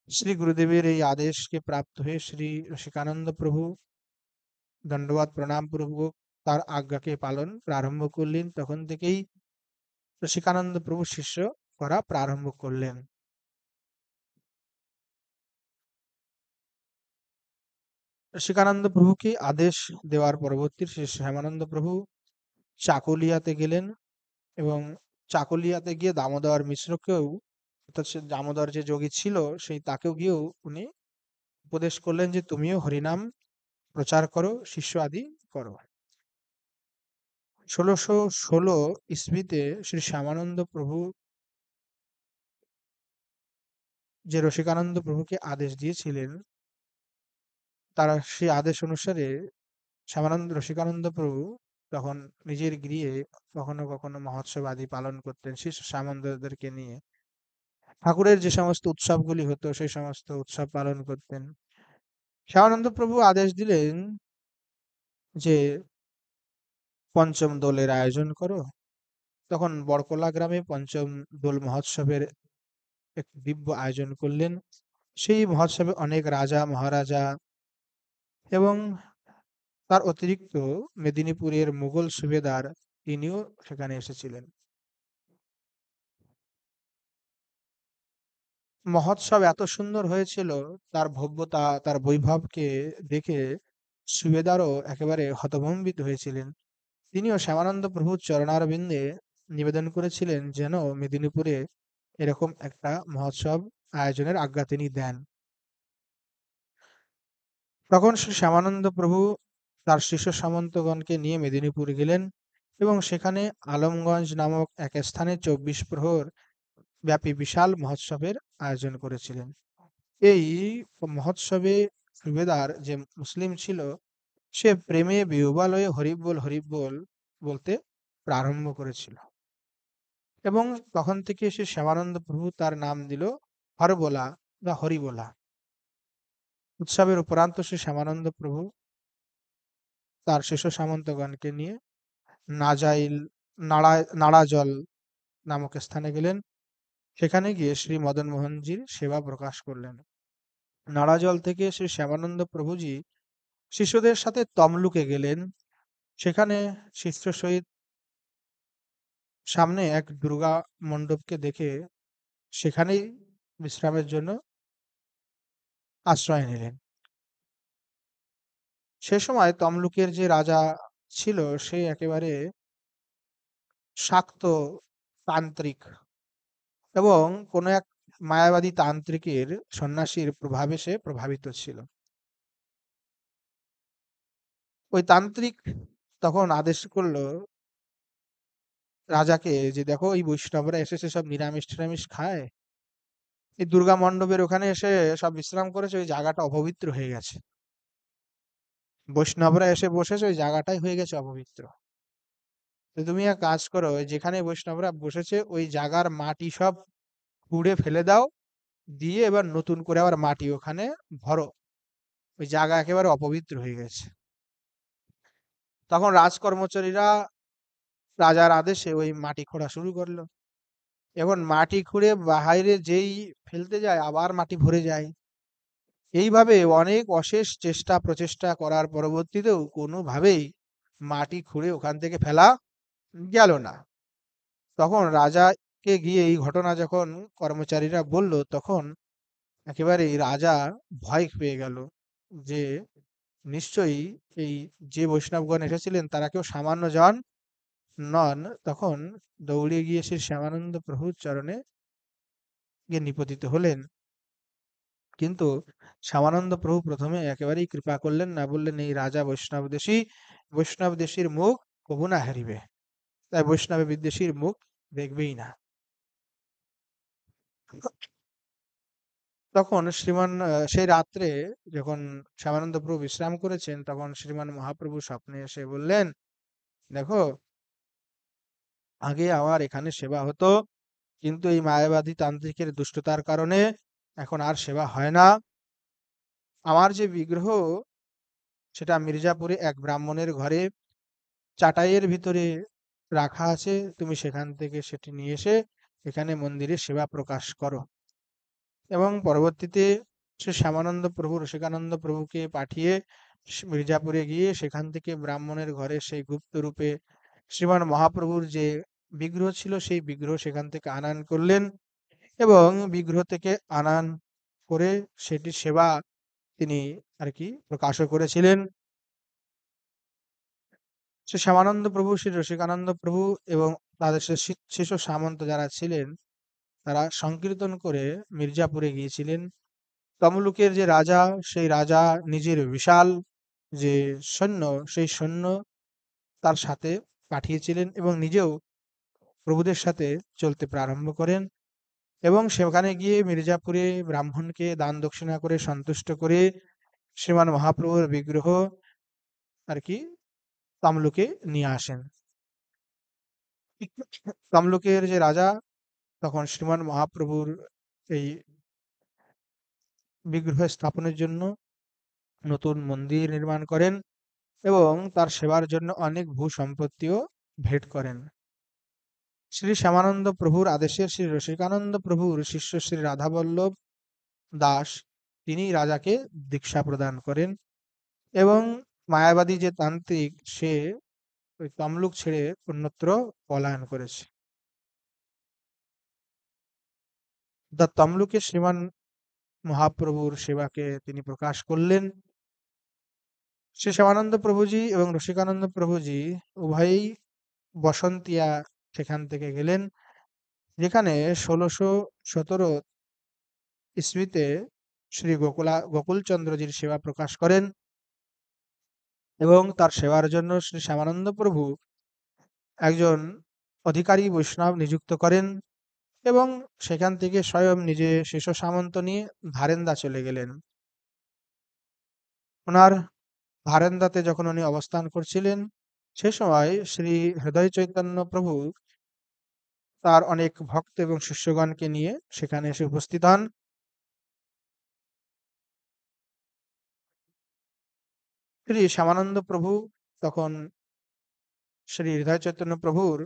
শ্রী গুরুদেবের এই আদেশকে প্রাপ্ত হয়ে শ্রী রসিকানন্দ প্রভু দণ্ডবাদ প্রণাম পূর্বক তার আজ্ঞাকে পালন প্রারম্ভ করলেন। তখন থেকেই রসিকানন্দ প্রভু শিষ্য করা প্রারম্ভ করলেন। রসিকানন্দ প্রভুকে আদেশ দেওয়ার পরবর্তী শ্রী শ্যামানন্দ প্রভু চাকুলিয়াতে গেলেন, এবং চাকুলিয়াতে গিয়ে দামোদর মিশ্রকেও, অর্থাৎ সে দামোদর যে যোগী ছিল সেই তাকেও গিয়েও উনি উপদেশ করলেন যে তুমিও হরিনাম প্রচার করো, শিষ্য আদি করো। 1616 ইসবিতে শ্রী শ্যামানন্দ প্রভু যে রসিকানন্দ প্রভুকে আদেশ দিয়েছিলেন, তার সেই আদেশ অনুসারে শ্যামানন্দ রসিকানন্দ প্রভু তখন নিজের গৃহে কখনো কখনো মহোৎসব আদি পালন করতেন শিষ্য শ্যামানন্দদেরকে নিয়ে। ঠাকুরের যে সমস্ত উৎসবগুলি হতো সেই সমস্ত উৎসব পালন করতেন। শ্যামানন্দ প্রভু আদেশ দিলেন যে পঞ্চম দোলের আয়োজন করো। তখন বরকলা গ্রামে পঞ্চম দোল মহোৎসবের এক দিব্য আয়োজন করলেন। সেই মহোৎসবে অনেক রাজা মহারাজা এবং তার অতিরিক্ত মেদিনীপুরের মুঘল সুবেদার তিনিও সেখানে এসেছিলেন। মহোৎসব এত সুন্দর হয়েছিল, তার ভব্যতা তার বৈভবকে দেখে সুবেদারও একেবারে হতভম্বিত হয়েছিলেন। তিনিও শ্যামানন্দ প্রভুর চরণারবিন্দে নিবেদন করেছিলেন যেন মেদিনীপুরে এরকম একটা মহোৎসব আয়োজনের আজ্ঞা তিনি দেন। তখন শ্রী শ্যামানন্দ প্রভু তার শিষ্য সামন্তগণকে নিয়ে মেদিনীপুর গেলেন, এবং সেখানে আলমগঞ্জ নামক এক স্থানে 24 প্রহর ব্যাপী বিশাল মহোৎসবের আয়োজন করেছিলেন। এই মহোৎসবে সুবেদার যে মুসলিম ছিল, সে প্রেমে বিহ্বল হরিবোল হরিবোল বলতে প্রারম্ভ করেছিল, এবং তখন থেকে সে শ্যামানন্দ প্রভু তার নাম দিল হরবোলা বা হরিবোলা। উৎসবের উপরান্ত শ্রী শ্যামানন্দ প্রভু তার শিষ্য সামন্তগণকে নিয়ে নাজাইল নাড়াজল নামক স্থানে গেলেন। সেখানে গিয়ে শ্রী মদন মোহনজির সেবা প্রকাশ করলেন। নাড়াজল থেকে শ্রী শ্যামানন্দ প্রভুজি শিষ্যদের সাথে তমলুকে গেলেন। সেখানে শিষ্য সহিত সামনে এক দুর্গা মণ্ডপকে দেখে সেখানেই বিশ্রামের জন্য আশ্রয় নিলেন। সে সময় তমলুকের যে রাজা ছিল সে একেবারে শাক্ত তান্ত্রিক, এবং কোন এক মায়াবাদী তান্ত্রিকের সন্ন্যাসীর প্রভাবে সে প্রভাবিত ছিল। ওই তান্ত্রিক তখন আদেশ করলো রাজাকে যে দেখো, এই বৈষ্ণবরা এসেছে সব নিরামিষ টিরামিষ খায়, এই দুর্গা মণ্ডপের ওখানে এসে সব বিশ্রাম করেছে, ওই জায়গাটা অপবিত্র হয়ে গেছে। বৈষ্ণবরা এসে বসেছে, ওই জায়গাটাই হয়ে গেছে অপবিত্র। তো তুমি এক কাজ করো, ওই যেখানে বৈষ্ণবরা বসেছে ওই জায়গার মাটি সব খুঁড়ে ফেলে দাও, দিয়ে এবার নতুন করে আবার মাটি ওখানে ভরো, ওই জায়গা একেবারে অপবিত্র হয়ে গেছে। তখন রাজকর্মচারীরা রাজার আদেশে ওই মাটি খোঁড়া শুরু করলো। এখন মাটি খুঁড়ে বাইরে যেই ফেলতে যায় আবার মাটি ভরে যায়। এইভাবে অনেক অশেষ চেষ্টা প্রচেষ্টা করার পরবর্তীতেও কোনোভাবেই মাটি খুঁড়ে ওখান থেকে ফেলা গেল না। তখন রাজাকে গিয়ে এই ঘটনা যখন কর্মচারীরা বলল, তখন একেবারেই রাজা ভয় পেয়ে গেল যে নিশ্চয়ই এই যে বৈষ্ণবগণ এসেছিলেন তারা কেউ সামান্য জন নন। তখন দৌড়ে গিয়ে শ্রী শ্যামানন্দ প্রভুর চরণে গিয়ে নিপতিত হলেন। কিন্তু শ্যামানন্দ প্রভু প্রথমে একেবারেই কৃপা করলেন না, বললেন এই রাজা বৈষ্ণবদেশী, বৈষ্ণবদেশীর মুখ কবু না হারিবে, তাই বৈষ্ণব বিদ্বেষীর মুখ দেখবেই না। তখন সেই রাত্রে যখন শ্যামানন্দ প্রভু বিশ্রাম করেছেন, তখন শ্রীমান মহাপ্রভু স্বপ্নে এসে বললেন, দেখো আগে আমার এখানে সেবা হতো, কিন্তু এই মায়াবাদী তান্ত্রিকের দুষ্টতার কারণে এখন আর সেবা হয় না। আমার যে বিগ্রহ সেটা মির্জাপুরে এক ব্রাহ্মণের ঘরে চাটাইয়ের ভিতরে রাখা আছে, তুমি সেখান থেকে সেটি নিয়ে এসে এখানে মন্দিরে সেবা প্রকাশ করো। এবং পরবর্তীতে সে শ্যামানন্দ প্রভু রসিকানন্দ প্রভুকে পাঠিয়ে মির্জাপুরে গিয়ে সেখান থেকে ব্রাহ্মণের ঘরে সেই গুপ্ত রূপে শ্রীমান মহাপ্রভুর যে বিগ্রহ ছিল সেই বিগ্রহ সেখান থেকে আনান করলেন, এবং বিগ্রহ থেকে আনান করে সেটি সেবা তিনি আর কি প্রকাশও করেছিলেন। শ্রী শ্যামানন্দ প্রভু, শ্রী রসিকানন্দ প্রভু এবং তাদের শিষ্য সামন্ত যারা ছিলেন তারা সংকীর্তন করে মির্জাপুরে গিয়েছিলেন। তমলুকের যে রাজা, সেই রাজা নিজের বিশাল যে সৈন্য, সেই সৈন্য তার সাথে পাঠিয়েছিলেন এবং নিজেও প্রভুদের সাথে চলতে প্রারম্ভ করেন, এবং সেখানে গিয়ে মির্জাপুরে ব্রাহ্মণকে দান দক্ষিণা করে সন্তুষ্ট করে শ্রীমান মহাপ্রভুর বিগ্রহ আর কি তমলুকে নিয়ে আসেন। তমলুকের যে রাজা তখন শ্রীমান মহাপ্রভুর এই বিগ্রহ স্থাপনের জন্য নতুন মন্দির নির্মাণ করেন এবং তার সেবার জন্য অনেক ভূ সম্পত্তিও ভেট করেন। শ্রী শ্যামানন্দ প্রভুর আদেশে শ্রী রসিকানন্দ প্রভুর শিষ্য শ্রী রাধাবল্লভ দাস তিনি রাজাকে দীক্ষা প্রদান করেন, এবং মায়াবাদী যে তান্ত্রিক সে ওই তমলুক ছেড়ে অন্যত্র পলায়ন করেছে। তমলুকে শ্রীমান মহাপ্রভুর সেবাকে তিনি প্রকাশ করলেন। শ্রী শ্যামানন্দ প্রভুজি এবং রসিকানন্দ প্রভুজি উভয়েই বসন্তিয়া সেখান থেকে গেলেন, যেখানে 1617 ইসবিতে শ্রী গোকুলচন্দ্রজির সেবা প্রকাশ করেন, এবং তার সেবার জন্য শ্রী শ্যামানন্দ প্রভু একজন অধিকারী বৈষ্ণব নিযুক্ত করেন, এবং সেখান থেকে স্বয়ং নিজে শিষ্য সামন্ত নিয়ে ভারেন্দা চলে গেলেন। ওনার ভারেন্দাতে যখন উনি অবস্থান করছিলেন, সে সময় শ্রী হৃদয় চৈতন্য প্রভু তার অনেক ভক্ত এবং শিষ্যগণকে নিয়ে সেখানে এসে উপস্থিত হন। শ্রী শ্যামানন্দ প্রভু তখন শ্রী হৃদয় চৈতন্য প্রভুর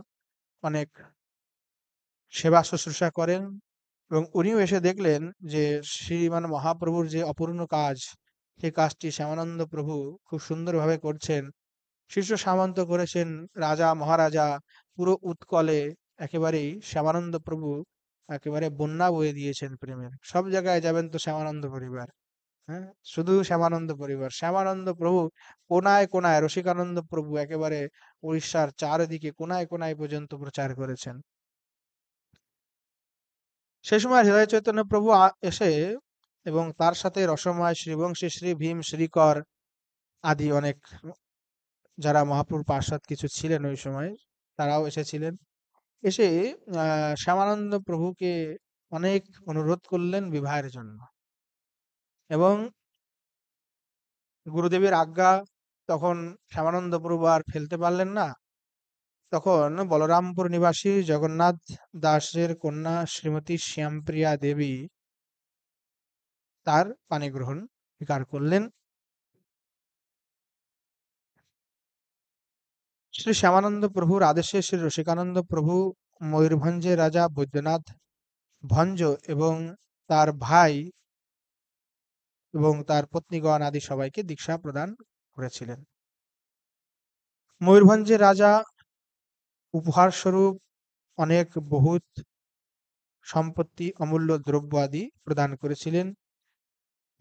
অনেক সেবা শুশ্রূষা করেন, এবং উনিও এসে দেখলেন যে শ্রীমান মহাপ্রভুর যে অপূর্ণ কাজ, সেই কাজটি শ্যামানন্দ প্রভু খুব সুন্দরভাবে করছেন। শিষ্য সামন্ত করেছেন, রাজা মহারাজা পুরো উৎকলে একেবারেই শ্যামানন্দ প্রভু একেবারে বন্যা বয়ে দিয়েছেন প্রেমের। সব জায়গায় যাবেন তো শ্যামানন্দ পরিবার, হ্যাঁ, শুধু শ্যামানন্দ পরিবার, শ্যামানন্দ প্রভু কোনায় কোনায়, রসিকানন্দ প্রভু একেবারে উড়িষ্যার চারিদিকে কোনায় কোনায় পর্যন্ত প্রচার করেছেন। সে সময় হৃদয় চৈতন্য প্রভু এসে, এবং তার সাথে রসময়, শ্রীবংশী, শ্রী ভীম, শ্রীকর আদি অনেক যারা মহাপ্রভুর পার্ষদ কিছু ছিলেন ওই সময়, তারাও এসেছিলেন। এসে শ্যামানন্দ প্রভুকে অনেক অনুরোধ করলেন বিবাহের জন্য, এবং গুরুদেবের আজ্ঞা তখন শ্যামানন্দ প্রভু আর ফেলতে পারলেন না। তখন বলরামপুর নিবাসী জগন্নাথ দাসের কন্যা শ্রীমতী শ্যামপ্রিয়া দেবী তার পানি গ্রহণ স্বীকার করলেন। শ্রী শ্যামানন্দ প্রভুর আদেশে শ্রী রসিকানন্দ প্রভু ময়ূরভঞ্জের রাজা বৈদ্যনাথ ভঞ্জ এবং তার ভাই এবং তার পত্নীগণ আদি সবাইকে দীক্ষা প্রদান করেছিলেন। ময়ূরভঞ্জের রাজা উপহার স্বরূপ অনেক বহুত সম্পত্তি, অমূল্য দ্রব্য আদি প্রদান করেছিলেন।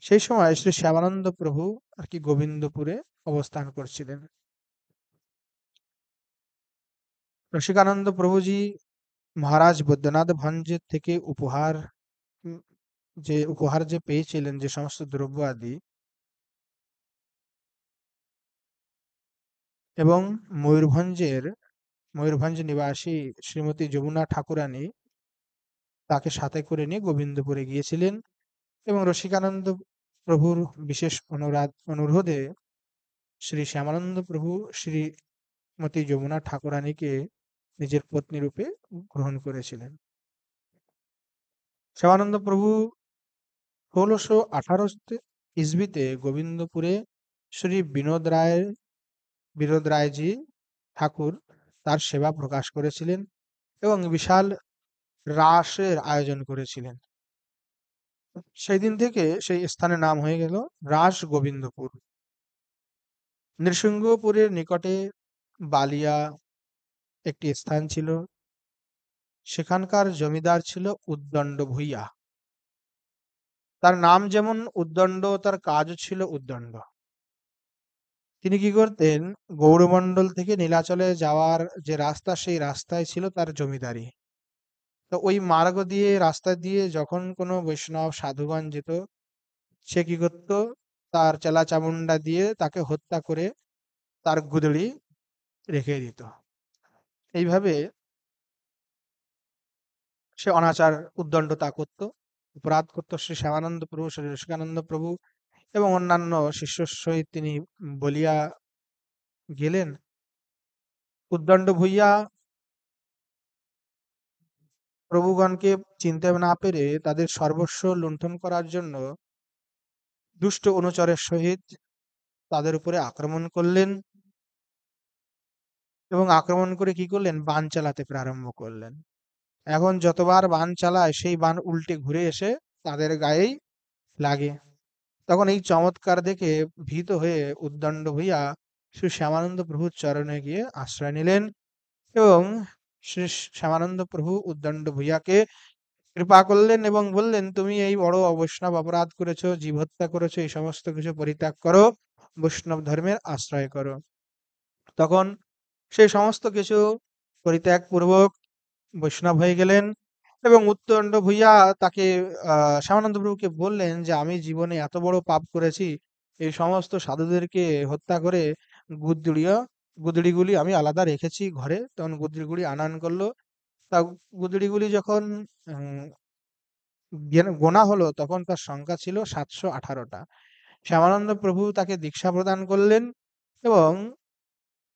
সেই সময় শ্রী শ্যামানন্দ প্রভু আর কি গোবিন্দপুরে অবস্থান করছিলেন। রসিকানন্দ প্রভুজি মহারাজ বৈদ্যনাথ ভঞ্জের থেকে উম, উপহার যে পেয়েছিলেন, যে সমস্ত দ্রব্য আদি, এবং ময়ূরভঞ্জ নিবাসী শ্রীমতী যমুনা ঠাকুরানী তাকে সাথে করে নিয়ে গোবিন্দপুরে গিয়েছিলেন এবং রসিকানন্দ প্রভুর বিশেষ অনুরোধে শ্রী শ্যামানন্দ প্রভু শ্রীমতী যমুনা ঠাকুরানীকে নিজের পত্নী রূপে গ্রহণ করেছিলেন। শ্যামানন্দ প্রভু ১৬১৮ ইসবিতে গোবিন্দপুরে শ্রী বিনোদ রায়জি ঠাকুর তার সেবা প্রকাশ করেছিলেন এবং বিশাল রাসের আয়োজন করেছিলেন। সেই দিন থেকে সেই স্থানের নাম হয়ে গেল রাস গোবিন্দপুর। নৃসিংহপুরের নিকটে বালিয়া একটি স্থান ছিল। সেখানকার জমিদার ছিল উদ্দণ্ড ভূঁইয়া। তার নাম যেমন উদ্দণ্ড, তার কাজও ছিল উদ্দণ্ড। তিনি কি করতেন, গৌড়মণ্ডল থেকে নীলাচলে যাওয়ার যে রাস্তা, সেই রাস্তায় ছিল তার জমিদারি। তো ওই মার্গ দিয়ে, রাস্তা দিয়ে যখন কোনো বৈষ্ণব সাধুগণ যেত, সে কি করত, তার চেলা চামুন্ডা দিয়ে তাকে হত্যা করে তার গুদড়ি রেখে দিত। এইভাবে সে অনাচার উদ্দণ্ডতা করত, অপরাধ করত। শ্রী শ্যামানন্দ প্রভু, শ্রী রসিকানন্দ প্রভু এবং অন্যান্য শিষ্যর সহিত তিনি বলিয়া গেলেন। উদ্দণ্ড ভূঁইয়া প্রভুগণকে চিনতে না পেরে তাদের সর্বস্ব লুণ্ঠন করার জন্য দুষ্ট অনুচরের সহিত তাদের উপরে আক্রমণ করলেন এবং আক্রমণ করে কি করলেন, বাণ চালাতে প্রারম্ভ করলেন। এখন যতবার বাণ চালায়, সেই বাণ উল্টে ঘুরে এসে তাদের গায়েই লাগে। তখন এই চমৎকার দেখে ভীত হয়ে উদ্দণ্ড ভূঁইয়া শ্রী শ্যামানন্দ প্রভুর চরণে গিয়ে আশ্রয় নিলেন এবং শ্রী শ্যামানন্দ প্রভু উদ্দণ্ড ভূঁইয়াকে কৃপা করলেন এবং বললেন, তুমি এই বড় অবৈষ্ণব অপরাধ করেছো, জীব হত্যা করেছো, এই সমস্ত কিছু পরিত্যাগ করো, বৈষ্ণব ধর্মের আশ্রয় করো। তখন সেই সমস্ত কিছু পরিত্যাগ পূর্বক বৈষ্ণব হয়ে গেলেন এবং উত্তণ্ড ভূঁইয়া তাকে শ্যামানন্দ প্রভুকে বললেন যে, আমি জীবনে এত বড় পাপ করেছি, এই সমস্ত সাধুদেরকে হত্যা করে গুদড়িয়া গুদড়িগুলি আমি আলাদা রেখেছি ঘরে। তখন গুদড়িগুলি আনান করলো। তা গুদড়িগুলি যখন গোনা হলো, তখন তার সংখ্যা ছিল ৭১৮টা। শ্যামানন্দ প্রভু তাকে দীক্ষা প্রদান করলেন এবং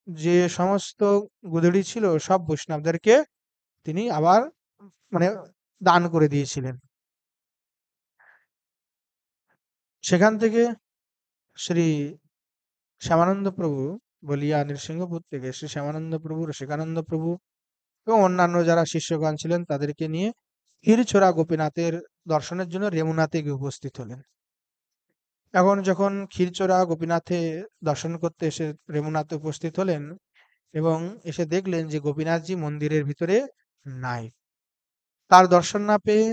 যে সমস্ত গুদড়ি ছিল সব বৈষ্ণবদেরকে তিনি আবার মানে দান করে দিয়েছিলেন। সেখান থেকে শ্রী শ্যামানন্দ প্রভু বলিয়া নৃসিংহপুর থেকে শ্রী শ্যামানন্দ প্রভু, রসিকানন্দ প্রভু এবং অন্যান্য যারা শিষ্যগণ ছিলেন তাদেরকে নিয়ে ক্ষীরচোরা গোপীনাথের দর্শনের জন্য রেমুনাতে গিয়ে উপস্থিত হলেন। এখন যখন ক্ষীরচোরা গোপীনাথে দর্শন করতে এসে রেমুনাতে উপস্থিত হলেন এবং এসে দেখলেন যে গোপীনাথজি মন্দিরের ভিতরে নাই। তার দর্শন না পেয়ে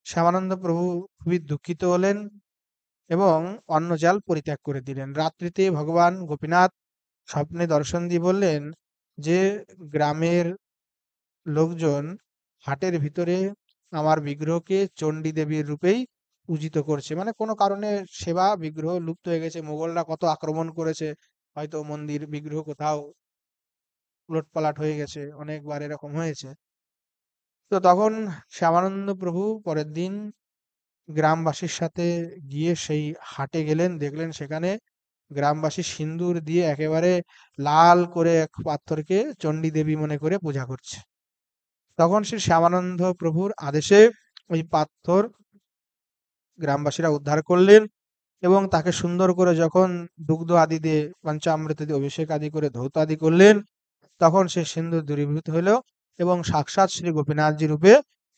শ্যামানন্দ প্রভু খুবই দুঃখিত হলেন এবং অন্নজাল পরিত্যাগ করে দিলেন। রাত্রিতে ভগবান গোপীনাথ স্বপ্নে দর্শন দিয়ে বললেন যে, গ্রামের লোকজন হাটের ভিতরে আমার বিগ্রহকে চণ্ডী দেবীর রূপেই পূজিত করছে। মানে কোনো কারণে সেবা বিগ্রহ লুপ্ত হয়ে গেছে। মোগলরা কত আক্রমণ করেছে, হয়তো মন্দির বিগ্রহ কোথাও উলটপালট হয়ে গেছে, অনেকবার এরকম হয়েছে। তো তখন শ্যামানন্দ প্রভু পরের দিন গ্রামবাসীর সাথে গিয়ে সেই হাটে গেলেন, দেখলেন সেখানে গ্রামবাসী সিন্দুর দিয়ে একেবারে লাল করে এক পাথরকে চণ্ডী দেবী মনে করে পূজা করছে। তখন শ্রী শ্যামানন্দ প্রভুর আদেশে ওই পাথর গ্রামবাসীরা উদ্ধার করলেন এবং তাকে সুন্দর করে যখন দুগ্ধ আদি দিয়ে পঞ্চামৃত দিয়ে অভিষেক আদি করে ধৌত আদি করলেন, তখন সে সিন্দুর দূরীভূত হলো এবং সাক্ষাৎ শ্রী গোপীনাথজি রূপে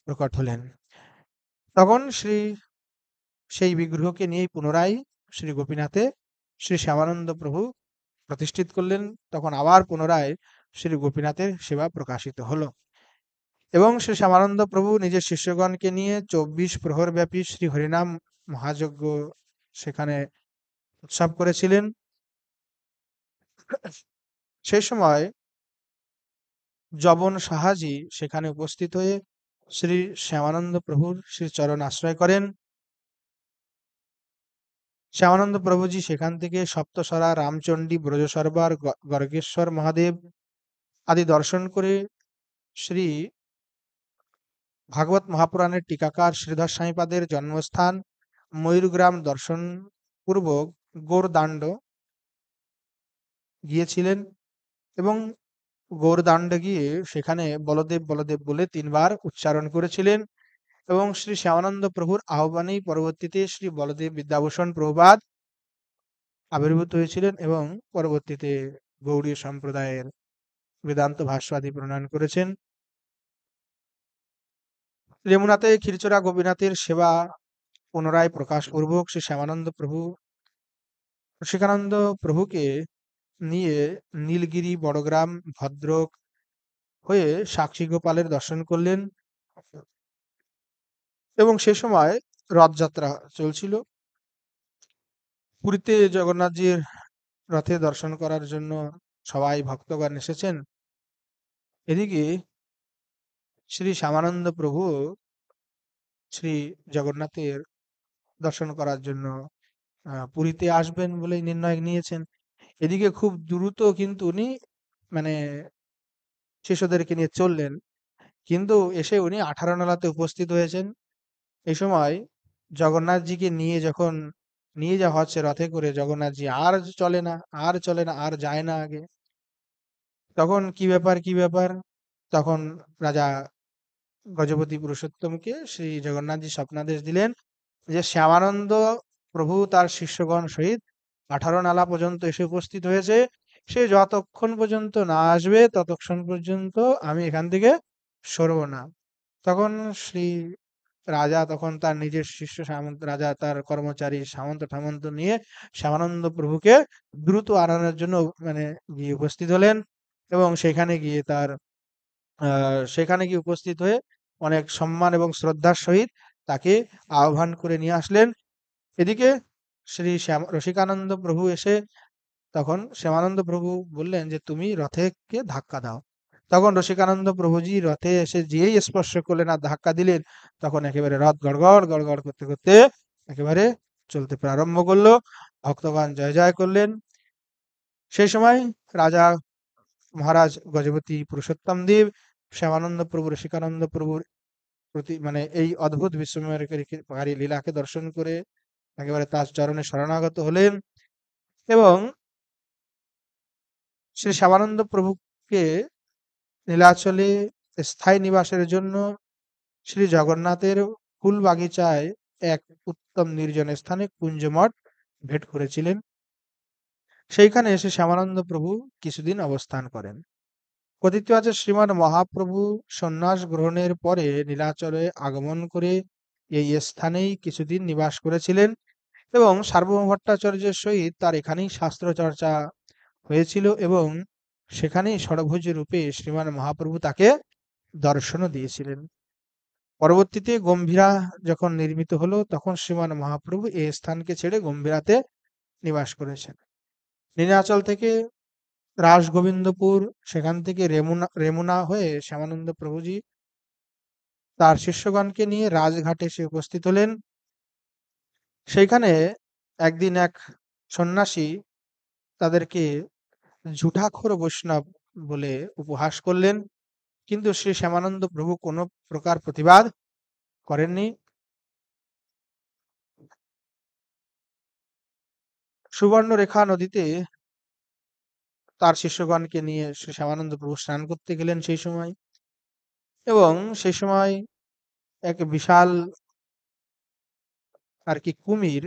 প্রকট হলেন। তখন সেই বিগ্রহকে নিয়ে পুনরায় শ্রী গোপীনাথে শ্রী শ্যামানন্দ প্রভু প্রতিষ্ঠিত করলেন। তখন আবার পুনরায় শ্রী গোপীনাথের সেবা প্রকাশিত হলো এবং শ্রী শ্যামানন্দ প্রভু নিজের শিষ্যগণকে নিয়ে 24 প্রহর ব্যাপী শ্রী হরিনাম মহাযজ্ঞ সেখানে উৎসব করেছিলেন। সেই সময় জবন সাহাজি সেখানে উপস্থিত হয়ে শ্রী শ্যামানন্দ প্রভুর শ্রী চরণ আশ্রয় করেন। শ্যামানন্দ প্রভুজি সেখান থেকে সপ্তসরা, রামচণ্ডী, ব্রজসরবার, গর্গেশ্বর মহাদেব আদি দর্শন করে শ্রী ভাগবত মহাপুরাণের টিকাকার শ্রীধর সাঁইপাদের জন্মস্থান ময়ূরগ্রাম দর্শন পূর্বক গৌরদাণ্ড গিয়েছিলেন এবং গৌরদাণ্ডে গিয়ে সেখানে বলদেব বলদেব বলে 3 বার উচ্চারণ করেছিলেন এবং শ্রী শ্যামানন্দ প্রভুর আহ্বানেই পরবর্তীতে শ্রী বলদেব বিদ্যাভূষণ প্রভুপাদ আবির্ভূত হয়েছিলেন এবং পরবর্তীতে গৌড়ীয় সম্প্রদায়ের বেদান্ত ভাষ্য আদি প্রণয়ন করেছেন। যমুনাতে ক্ষীরচোরা গোপীনাথের সেবা পুনরায় প্রকাশপূর্বক শ্রী শ্যামানন্দ প্রভু রসিকানন্দ প্রভুকে নিয়ে নীলগিরি, বড়গ্রাম, ভদ্রক হয়ে সাক্ষী গোপালের দর্শন করলেন এবং সে সময় রথযাত্রা চলছিল। পুরীতে জগন্নাথজির রথে দর্শন করার জন্য সবাই ভক্তগণ এসেছেন। এদিকে শ্রী শ্যামানন্দ প্রভু শ্রী জগন্নাথের দর্শন করার জন্য পুরীতে আসবেন বলে নির্ণয় নিয়েছেন। এদিকে খুব দ্রুত কিন্তু উনি মানে শিষ্যদেরকে নিয়ে চললেন, কিন্তু এসে উনি 18 নালাতে উপস্থিত হয়েছেন। এই সময় জগন্নাথজিকে নিয়ে যখন নিয়ে যাওয়া হচ্ছে রথে করে, জগন্নাথজি আর চলে না, আর চলে না, আর যায় না আগে। তখন কি ব্যাপার কি ব্যাপার, তখন রাজা গজপতি পুরুষোত্তমকে শ্রী জগন্নাথজি স্বপ্নাদেশ দিলেন যে শ্যামানন্দ প্রভু তার শিষ্যগণ সহিত 18 নালা পর্যন্ত এসে উপস্থিত হয়েছে, সে যতক্ষণ পর্যন্ত না আসবে ততক্ষণ পর্যন্ত আমি এখান থেকে সরব না। তখন শ্রী রাজা তখন তার নিজের শিষ্য সামন্ত, রাজা তার কর্মচারী সামন্ত ঠামন্ত নিয়ে শ্যামানন্দ প্রভুকে দ্রুত আনানোর জন্য গিয়ে উপস্থিত হলেন এবং সেখানে গিয়ে সেখানে গিয়ে উপস্থিত হয়ে অনেক সম্মান এবং শ্রদ্ধার সহিত তাকে আহ্বান করে নিয়ে আসলেন। এদিকে শ্রী রসিকানন্দ প্রভু এসে তখন শ্যামানন্দ প্রভু বললেন যে তুমি রথেকে ধাক্কা দাও। তখন রসিকানন্দ প্রভুজি রথে এসে যেই স্পর্শ করলেন আর ধাক্কা দিলেন, তখন একেবারে রথ গড়গড় গড়গড় করতে করতে একেবারে চলতে প্রারম্ভ করলো। ভক্তগণ জয় জয় করলেন। সেই সময় রাজা মহারাজ গজপতি পুরুষোত্তম দেব শ্যামানন্দ প্রভু রসিকানন্দ প্রভুর প্রতি এই অদ্ভুত বিস্ময়কারী লীলাকে দর্শন করে একেবারে তার চরণে শরণাগত হলেন এবং শ্রী শ্যামানন্দ প্রভুকে নীলাচলে স্থায়ী নিবাসের জন্য শ্রী জগন্নাথের ফুল বাগিচায় এক উত্তম নির্জন স্থানে কুঞ্জমঠ ভেট করেছিলেন। সেইখানে এসে শ্যামানন্দ প্রভু কিছুদিন অবস্থান করেন। কথিত আছে শ্রীমান মহাপ্রভু সন্ন্যাস গ্রহণের পরে নীলাচলে আগমন করে এই স্থানেই কিছুদিন নিবাস করেছিলেন এবং সার্বভৌম ভট্টাচার্যের সহিত তার এখানেই শাস্ত্র চর্চা হয়েছিল এবং সেখানেই ষড়ভুজ রূপে শ্রীমান মহাপ্রভু তাকে দর্শনও দিয়েছিলেন। পরবর্তীতে গম্ভীরা যখন নির্মিত হলো তখন শ্রীমান মহাপ্রভু এই স্থানকে ছেড়ে গম্ভীরাতে নিবাস করেছেন। নীলাচল থেকে রাসগোবিন্দপুর, সেখান থেকে রেমুনা হয়ে শ্যামানন্দ প্রভুজি তার শিষ্যগণকে নিয়ে রাজঘাটে এসে উপস্থিত হলেন। সেইখানে একদিন এক সন্ন্যাসী তাদেরকে ঝুঠাখোর বৈষ্ণব বলে উপহাস করলেন, কিন্তু শ্রী শ্যামানন্দ প্রভু কোনো প্রকার প্রতিবাদ করেননি। সুবর্ণরেখা নদীতে তার শিষ্যগণকে নিয়ে শ্রী শ্যামানন্দ প্রভু স্নান করতে গেলেন সেই সময়। এবং সেই সময় এক বিশাল আর কি কুমির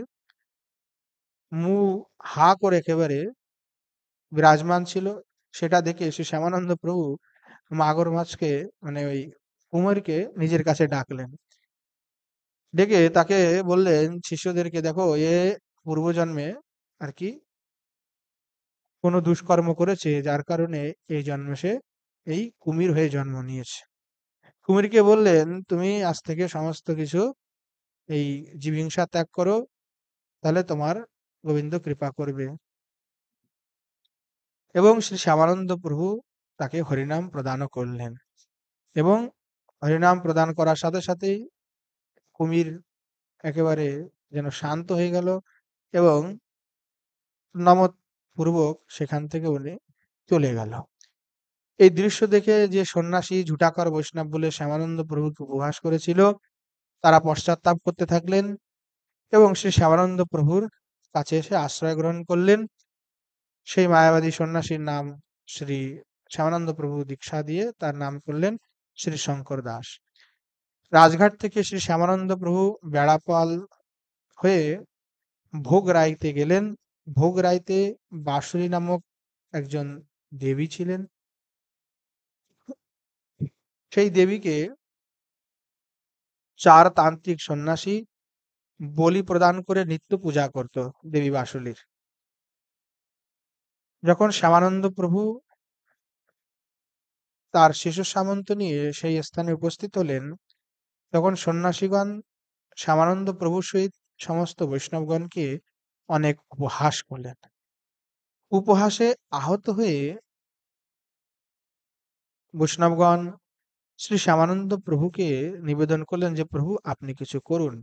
মুখ হা করে একেবারে বিরাজমান ছিল। সেটা দেখে শ্রী শ্যামানন্দ প্রভু মাগুর মাছকে, মানে ওই কুমিরকে নিজের কাছে ডাকলেন। ডেকে তাকে বললেন শিষ্যদেরকে, দেখো এ পূর্বজন্মে আর কি কোনো দুষ্কর্ম করেছে, যার কারণে এই জন্মে সে এই কুমির হয়ে জন্ম নিয়েছে। কুমিরকে বললেন, তুমি আজ থেকে সমস্ত কিছু এই জীবহিংসা ত্যাগ করো, তাহলে তোমার গোবিন্দ কৃপা করবে। এবং শ্রী শ্যামানন্দ প্রভু তাকে হরিনাম প্রদানও করলেন। এবং হরিনাম প্রদান করার সাথে সাথেই কুমির একেবারে যেন শান্ত হয়ে গেল এবং নমত পূর্বক সেখান থেকে উনি চলে গেল। এই দৃশ্য দেখে যে সন্ন্যাসী ঝুটাকর বৈষ্ণব বলে শ্যামানন্দ প্রভুকে উপহাস করেছিল, তারা পশ্চাত্তাপ করতে থাকলেন এবং শ্রী শ্যামানন্দ প্রভুর কাছে এসে আশ্রয় গ্রহণ করলেন। সেই মায়াবাদী সন্ন্যাসীর নাম শ্রী শ্যামানন্দ প্রভু দীক্ষা দিয়ে তার নাম করলেন শ্রী শঙ্কর দাস। রাজঘাট থেকে শ্রী শ্যামানন্দ প্রভু বেড়াপাল হয়ে ভোগরাইতে গেলেন। ভোগরাইতে বাঁশুরী নামক একজন দেবী ছিলেন। সেই দেবীকে 4 তান্ত্রিক সন্ন্যাসী বলি প্রদান করে নিত্য পূজা করত দেবী বাঁশুলীর। যখন শ্যামানন্দ প্রভু তার শিষ্য সামন্ত নিয়ে সেই স্থানে উপস্থিত হলেন, তখন সন্ন্যাসীগণ শ্যামানন্দ প্রভুর সহিত সমস্ত বৈষ্ণবগণকে অনেক উপহাস করলেন। উপহাসে আহত হয়ে বৈষ্ণবগণ শ্রী শ্যামানন্দ প্রভুকে নিবেদন করলেন যে, প্রভু আপনি কিছু করুন,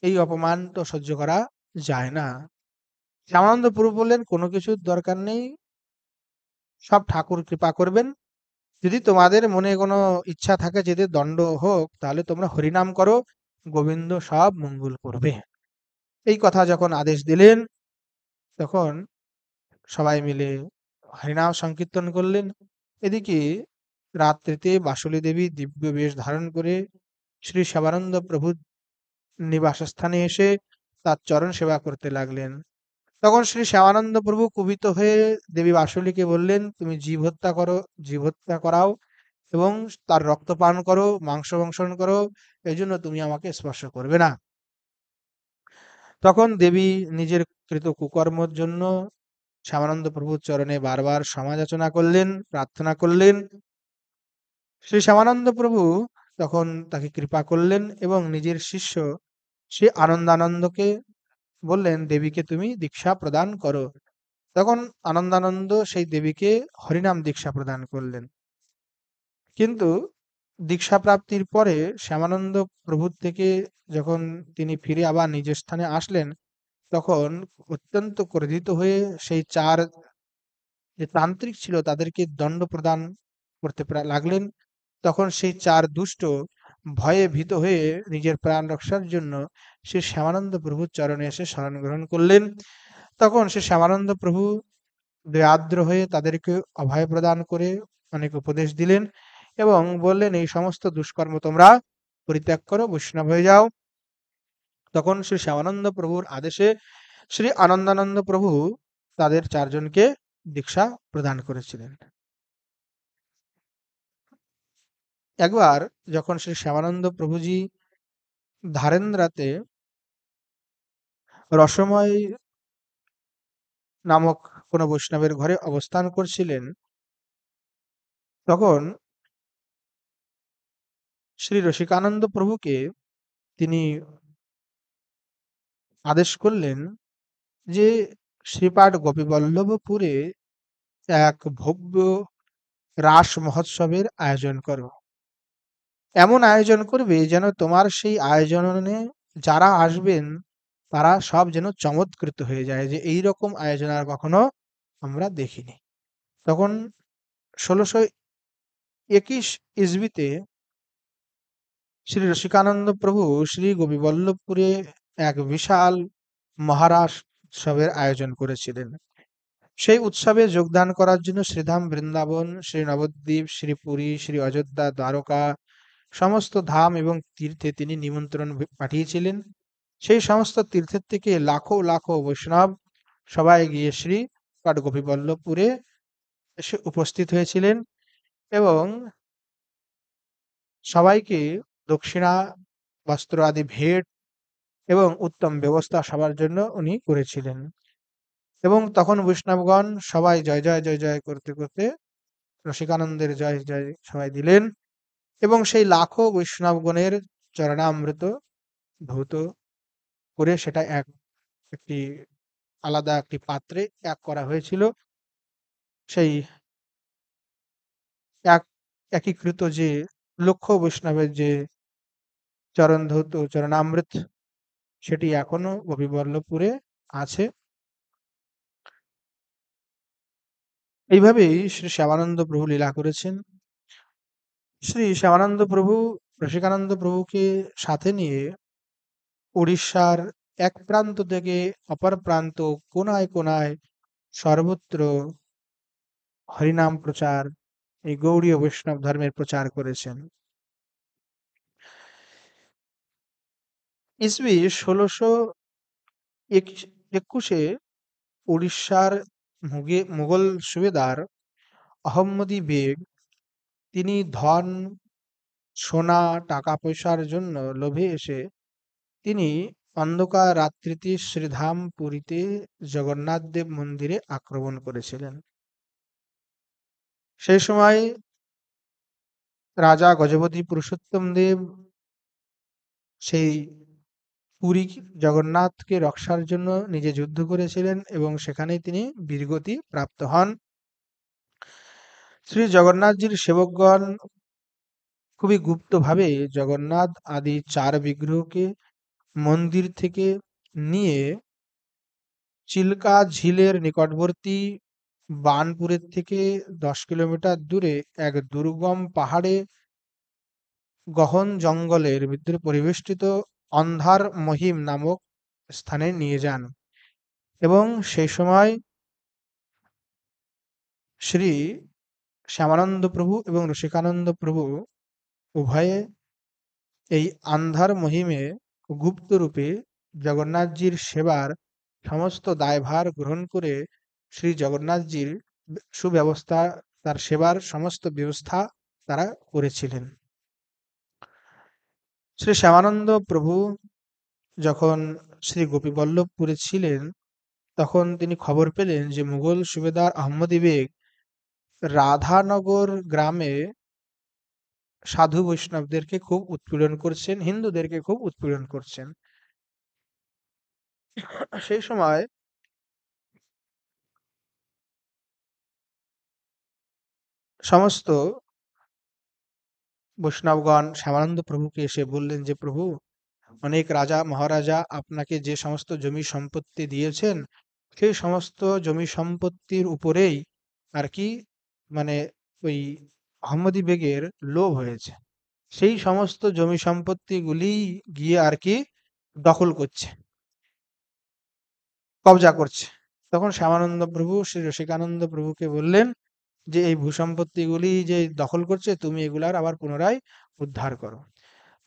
এই অপমান তো সহ্য করা যায় না। শ্যামানন্দ প্রভু বললেন, কোনো কিছুর দরকার নেই, সব ঠাকুর কৃপা করবেন। যদি তোমাদের মনে কোনো ইচ্ছা থাকে যে এদের দণ্ড হোক, তাহলে তোমরা হরিনাম করো, গোবিন্দ সব মঙ্গল করবে। এই কথা যখন আদেশ দিলেন, তখন সবাই মিলে হরিনাম সংকীর্তন করলেন। এদিকে রাত্রিতে বাসুলী দেবী দিব্য বেশ ধারণ করে শ্রী শ্যামানন্দ প্রভুর নিবাসস্থানে এসে তার চরণ সেবা করতে লাগলেন। তখন শ্রী শ্যামানন্দ প্রভু কুপিত হয়ে দেবী বাসুলীকে বললেন, তুমি জীব হত্যা করো, জীব হত্যা করাও এবং তার রক্ত পান করো, মাংস ভক্ষণ করো, এই জন্য তুমি আমাকে স্পর্শ করবে না। তখন দেবী নিজের কৃত কুকর্মের জন্য শ্যামানন্দ প্রভুর চরণে বারবার সমাযাচনা করলেন, প্রার্থনা করলেন। শ্রী শ্যামানন্দ প্রভু তখন তাকে কৃপা করলেন এবং নিজের শিষ্য শ্রী আনন্দানন্দকে বললেন, দেবীকে তুমি দীক্ষা প্রদান করো। তখন আনন্দানন্দ সেই দেবীকে হরিনাম দীক্ষা প্রদান করলেন। কিন্তু দীক্ষা প্রাপ্তির পরে শ্যামানন্দ প্রভুর থেকে যখন তিনি ফিরে আবার নিজ স্থানে আসলেন, তখন অত্যন্ত ক্রোধিত হয়ে সেই 4 যে তান্ত্রিক ছিল তাদেরকে দণ্ড প্রদান করতে লাগলেন। তখন সেই 4 দুষ্ট ভয়ে ভীত হয়ে নিজের প্রাণ রক্ষার জন্য শ্রী শ্যামানন্দ প্রভুর চরণে এসে শরণ গ্রহণ করলেন। তখন শ্রী শ্যামানন্দ প্রভু দয়ার্দ্র হয়ে তাদেরকে অভয় প্রদান করে অনেক উপদেশ দিলেন এবং বললেন, এই সমস্ত দুষ্কর্ম তোমরা পরিত্যাগ করো, বৈষ্ণব হয়ে যাও। তখন শ্রী শ্যামানন্দ প্রভুর আদেশে শ্রী আনন্দানন্দ প্রভু তাদের 4 জনকে দীক্ষা প্রদান করেছিলেন। একবার যখন শ্রী শ্যামানন্দ প্রভুজি ধারেন্দ্রাতে রসময় নামক কোন বৈষ্ণবের ঘরে অবস্থান করছিলেন, তখন শ্রী রসিকানন্দ প্রভুকে তিনি আদেশ করলেন যে শ্রীপাঠ গোপীবল্লভপুরে এক ভব্য রাস মহোৎসবের আয়োজন করো। এমন আয়োজন করবে যেন তোমার সেই আয়োজনে যারা আসবেন তারা সব যেন চমৎকৃত হয়ে যায়, যে এই রকম আয়োজন আর কখনো আমরা দেখিনি। তখন 1621 ইসবিতে শ্রী রসিকানন্দ প্রভু শ্রী গোপীবল্লভপুরে এক বিশাল মহারাস উৎসবের আয়োজন করেছিলেন। সেই উৎসবে যোগদান করার জন্য শ্রীধাম, বৃন্দাবন, শ্রী নবদ্বীপ, শ্রী পুরী, শ্রী অযোধ্যা, দ্বারকা সমস্ত ধাম এবং তীর্থে তিনি নিমন্ত্রণ পাঠিয়েছিলেন। সেই সমস্ত তীর্থের থেকে লাখো লাখো বৈষ্ণব সবাই গিয়ে শ্রী গোপীবল্লভপুরে এসে উপস্থিত হয়েছিলেন এবং সবাইকে দক্ষিণা, বস্ত্র আদি ভেট এবং উত্তম ব্যবস্থা সবার জন্য উনি করেছিলেন। এবং তখন বৈষ্ণবগণ সবাই জয় জয় জয় জয় করতে করতে রসিকানন্দের জয় জয় সবাই দিলেন এবং সেই লাখো বৈষ্ণবগণের চরণামৃত ধৌত করে সেটা একটি আলাদা একটি পাত্রে ত্যাগ করা হয়েছিল। সেই এক একীকৃত যে লক্ষ বৈষ্ণবের যে চরণ ধৌত চরণামৃত সেটি এখনো গোপীবল্লভপুরে আছে। এইভাবেই শ্রী শ্যামানন্দ প্রভু লীলা করেছেন। শ্রী শ্যামানন্দ প্রভু রসিকানন্দ প্রভুকে সাথে নিয়ে উড়িষ্যার এক প্রান্ত থেকে অপর প্রান্ত কোনায় কোনায় সর্বত্র হরিনাম প্রচার, এই গৌড়ীয় বৈষ্ণব ধর্মের প্রচার করেছেন। ইসবি ১৬২১ উড়িষ্যার মুঘল সুবেদার আহম্মদী বেগ তিনি ধন, সোনা, টাকা পয়সার জন্য লোভে এসে তিনি অন্ধকার রাত্রিতে শ্রীধাম পুরীতে জগন্নাথ দেব মন্দিরে আক্রমণ করেছিলেন। সেই সময় রাজা গজপতি পুরুষোত্তম দেব সেই পুরী জগন্নাথকে রক্ষার জন্য নিজে যুদ্ধ করেছিলেন এবং সেখানেই তিনি বীরগতি প্রাপ্ত হন। শ্রী জগন্নাথজির সেবকগণ খুবই গুপ্তভাবে জগন্নাথ আদি 4 বিগ্রহকে মন্দির থেকে নিয়ে চিল্কা ঝিলের নিকটবর্তী বানপুরের থেকে 10 কিলোমিটার দূরে এক দুর্গম পাহাড়ে গহন জঙ্গলের ভিতরে পরিবেষ্টিত অন্ধার মহিম নামক স্থানে নিয়ে যান এবং সেই সময় শ্রী শ্যামানন্দ প্রভু এবং রসিকানন্দ প্রভু উভয়ে এই আন্ধার মহিমে গুপ্ত রূপে জগন্নাথজির সেবার সমস্ত দায়ভার গ্রহণ করে শ্রী জগন্নাথজির সুব্যবস্থা, তার সেবার সমস্ত ব্যবস্থা তারা করেছিলেন। শ্রী শ্যামানন্দ প্রভু যখন শ্রী গোপীবল্লভপুরে ছিলেন তখন তিনি খবর পেলেন যে মুঘল সুবেদার আহমদী বেগ রাধানগর গ্রামে সাধু বৈষ্ণবদেরকে খুব উৎপীড়ন করছেন, হিন্দুদেরকে খুব উৎপীড়ন করছেন। সেই সময় সমস্ত বৈষ্ণবগণ শ্যামানন্দ প্রভুকে এসে বললেন যে প্রভু, অনেক রাজা মহারাজা আপনাকে যে সমস্ত জমি সম্পত্তি দিয়েছেন সেই সমস্ত জমি সম্পত্তির উপরেই আর কি মানে ওই আহমদী বেগের লোভ হয়েছে, সেই সমস্ত জমি সম্পত্তিগুলি গিয়ে আর কি দখল করছে, কবজা করছে। তখন শ্যামানন্দ প্রভু শ্রী রসিকানন্দ প্রভুকে বললেন যে এই ভূসম্পত্তিগুলি যে দখল করছে তুমি এগুলার আবার পুনরায় উদ্ধার করো।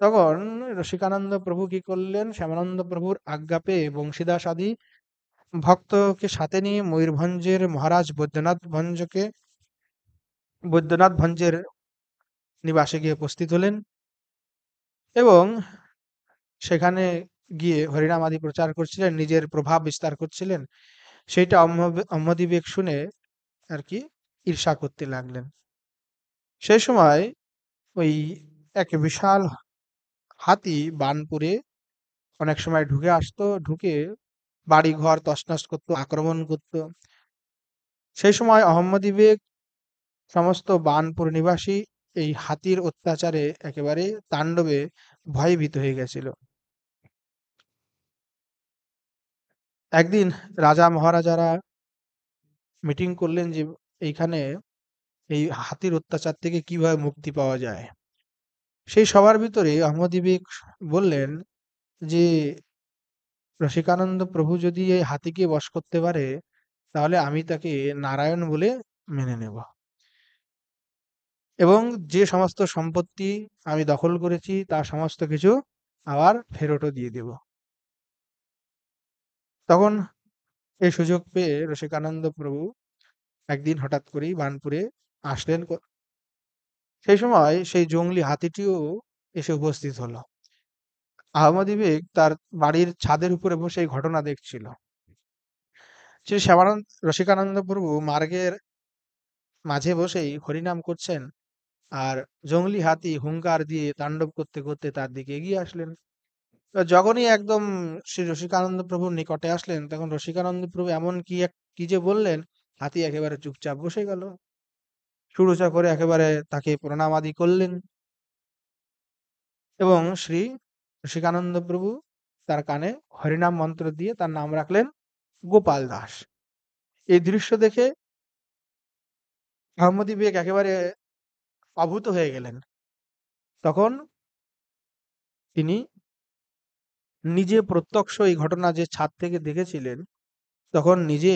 তখন রসিকানন্দ প্রভু কি করলেন, শ্যামানন্দ প্রভুর আজ্ঞা পেয়ে বংশীদাস আদি ভক্তকে সাথে নিয়ে ময়ূরভঞ্জের মহারাজ বৈদ্যনাথ ভঞ্জের নিবাসে গিয়ে উপস্থিত হলেন এবং সেখানে গিয়ে হরিনাম আদি প্রচার করছিলেন, নিজের প্রভাব বিস্তার করছিলেন। সেইটা আহমদী বেগ শুনে আর কি ঈর্ষা করতে লাগলেন। সেই সময় ওই এক বিশাল হাতি বানপুরে অনেক সময় ঢুকে আসতো, ঢুকে বাড়ি ঘর তছনছ করতো, আক্রমণ করতো। সেই সময় আহমদী বেগ সমস্ত বানপুর নিবাসী এই হাতির অত্যাচারে একেবারে তাণ্ডবে ভয়ভীত হয়ে গেছিল। একদিন রাজা মহারাজারা মিটিং করলেন যে এইখানে এই হাতির অত্যাচার থেকে কিভাবে মুক্তি পাওয়া যায়। সেই সবার ভিতরে আহমদী বেগ বললেন যে রসিকানন্দ প্রভু যদি এই হাতিকে বশ করতে পারে তাহলে আমি তাকে নারায়ণ বলে মেনে নেব এবং যে সমস্ত সম্পত্তি আমি দখল করেছি তার সমস্ত কিছু আবার ফেরতও দিয়ে দেব। তখন এই সুযোগ পেয়ে রসিকানন্দ প্রভু একদিন হঠাৎ করেই বানপুরে আসলেন। সেই সময় সেই জংলি হাতিটিও এসে উপস্থিত হলো। আহমদী বেগ তার বাড়ির ছাদের উপরে বসে এই ঘটনা দেখছিল। শ্রী শ্যামানন্দ রসিকানন্দ প্রভু মার্গের মাঝে বসেই হরিনাম করছেন আর জংলি হাতি হুংকার দিয়ে তাণ্ডব করতে করতে তার দিকে এগিয়ে আসলেন। তো যখনই একদম শ্রী রসিকানন্দ প্রভুর নিকটে আসলেন তখন রসিকানন্দ প্রভু এমন কি যে বললেন, হাতি একেবারে চুপচাপ বসে গেল। সুরুচা করে একেবারে তাকে প্রণাম আদি করলেন এবং শ্রী রসিকানন্দ প্রভু তার কানে হরিনাম মন্ত্র দিয়ে তার নাম রাখলেন গোপাল দাস। এই দৃশ্য দেখে আহমদী বেগ একেবারে অভূত হয়ে গেলেন। তখন তিনি নিজে প্রত্যক্ষ এই ঘটনা যে ছাদ থেকে দেখেছিলেন, তখন নিজে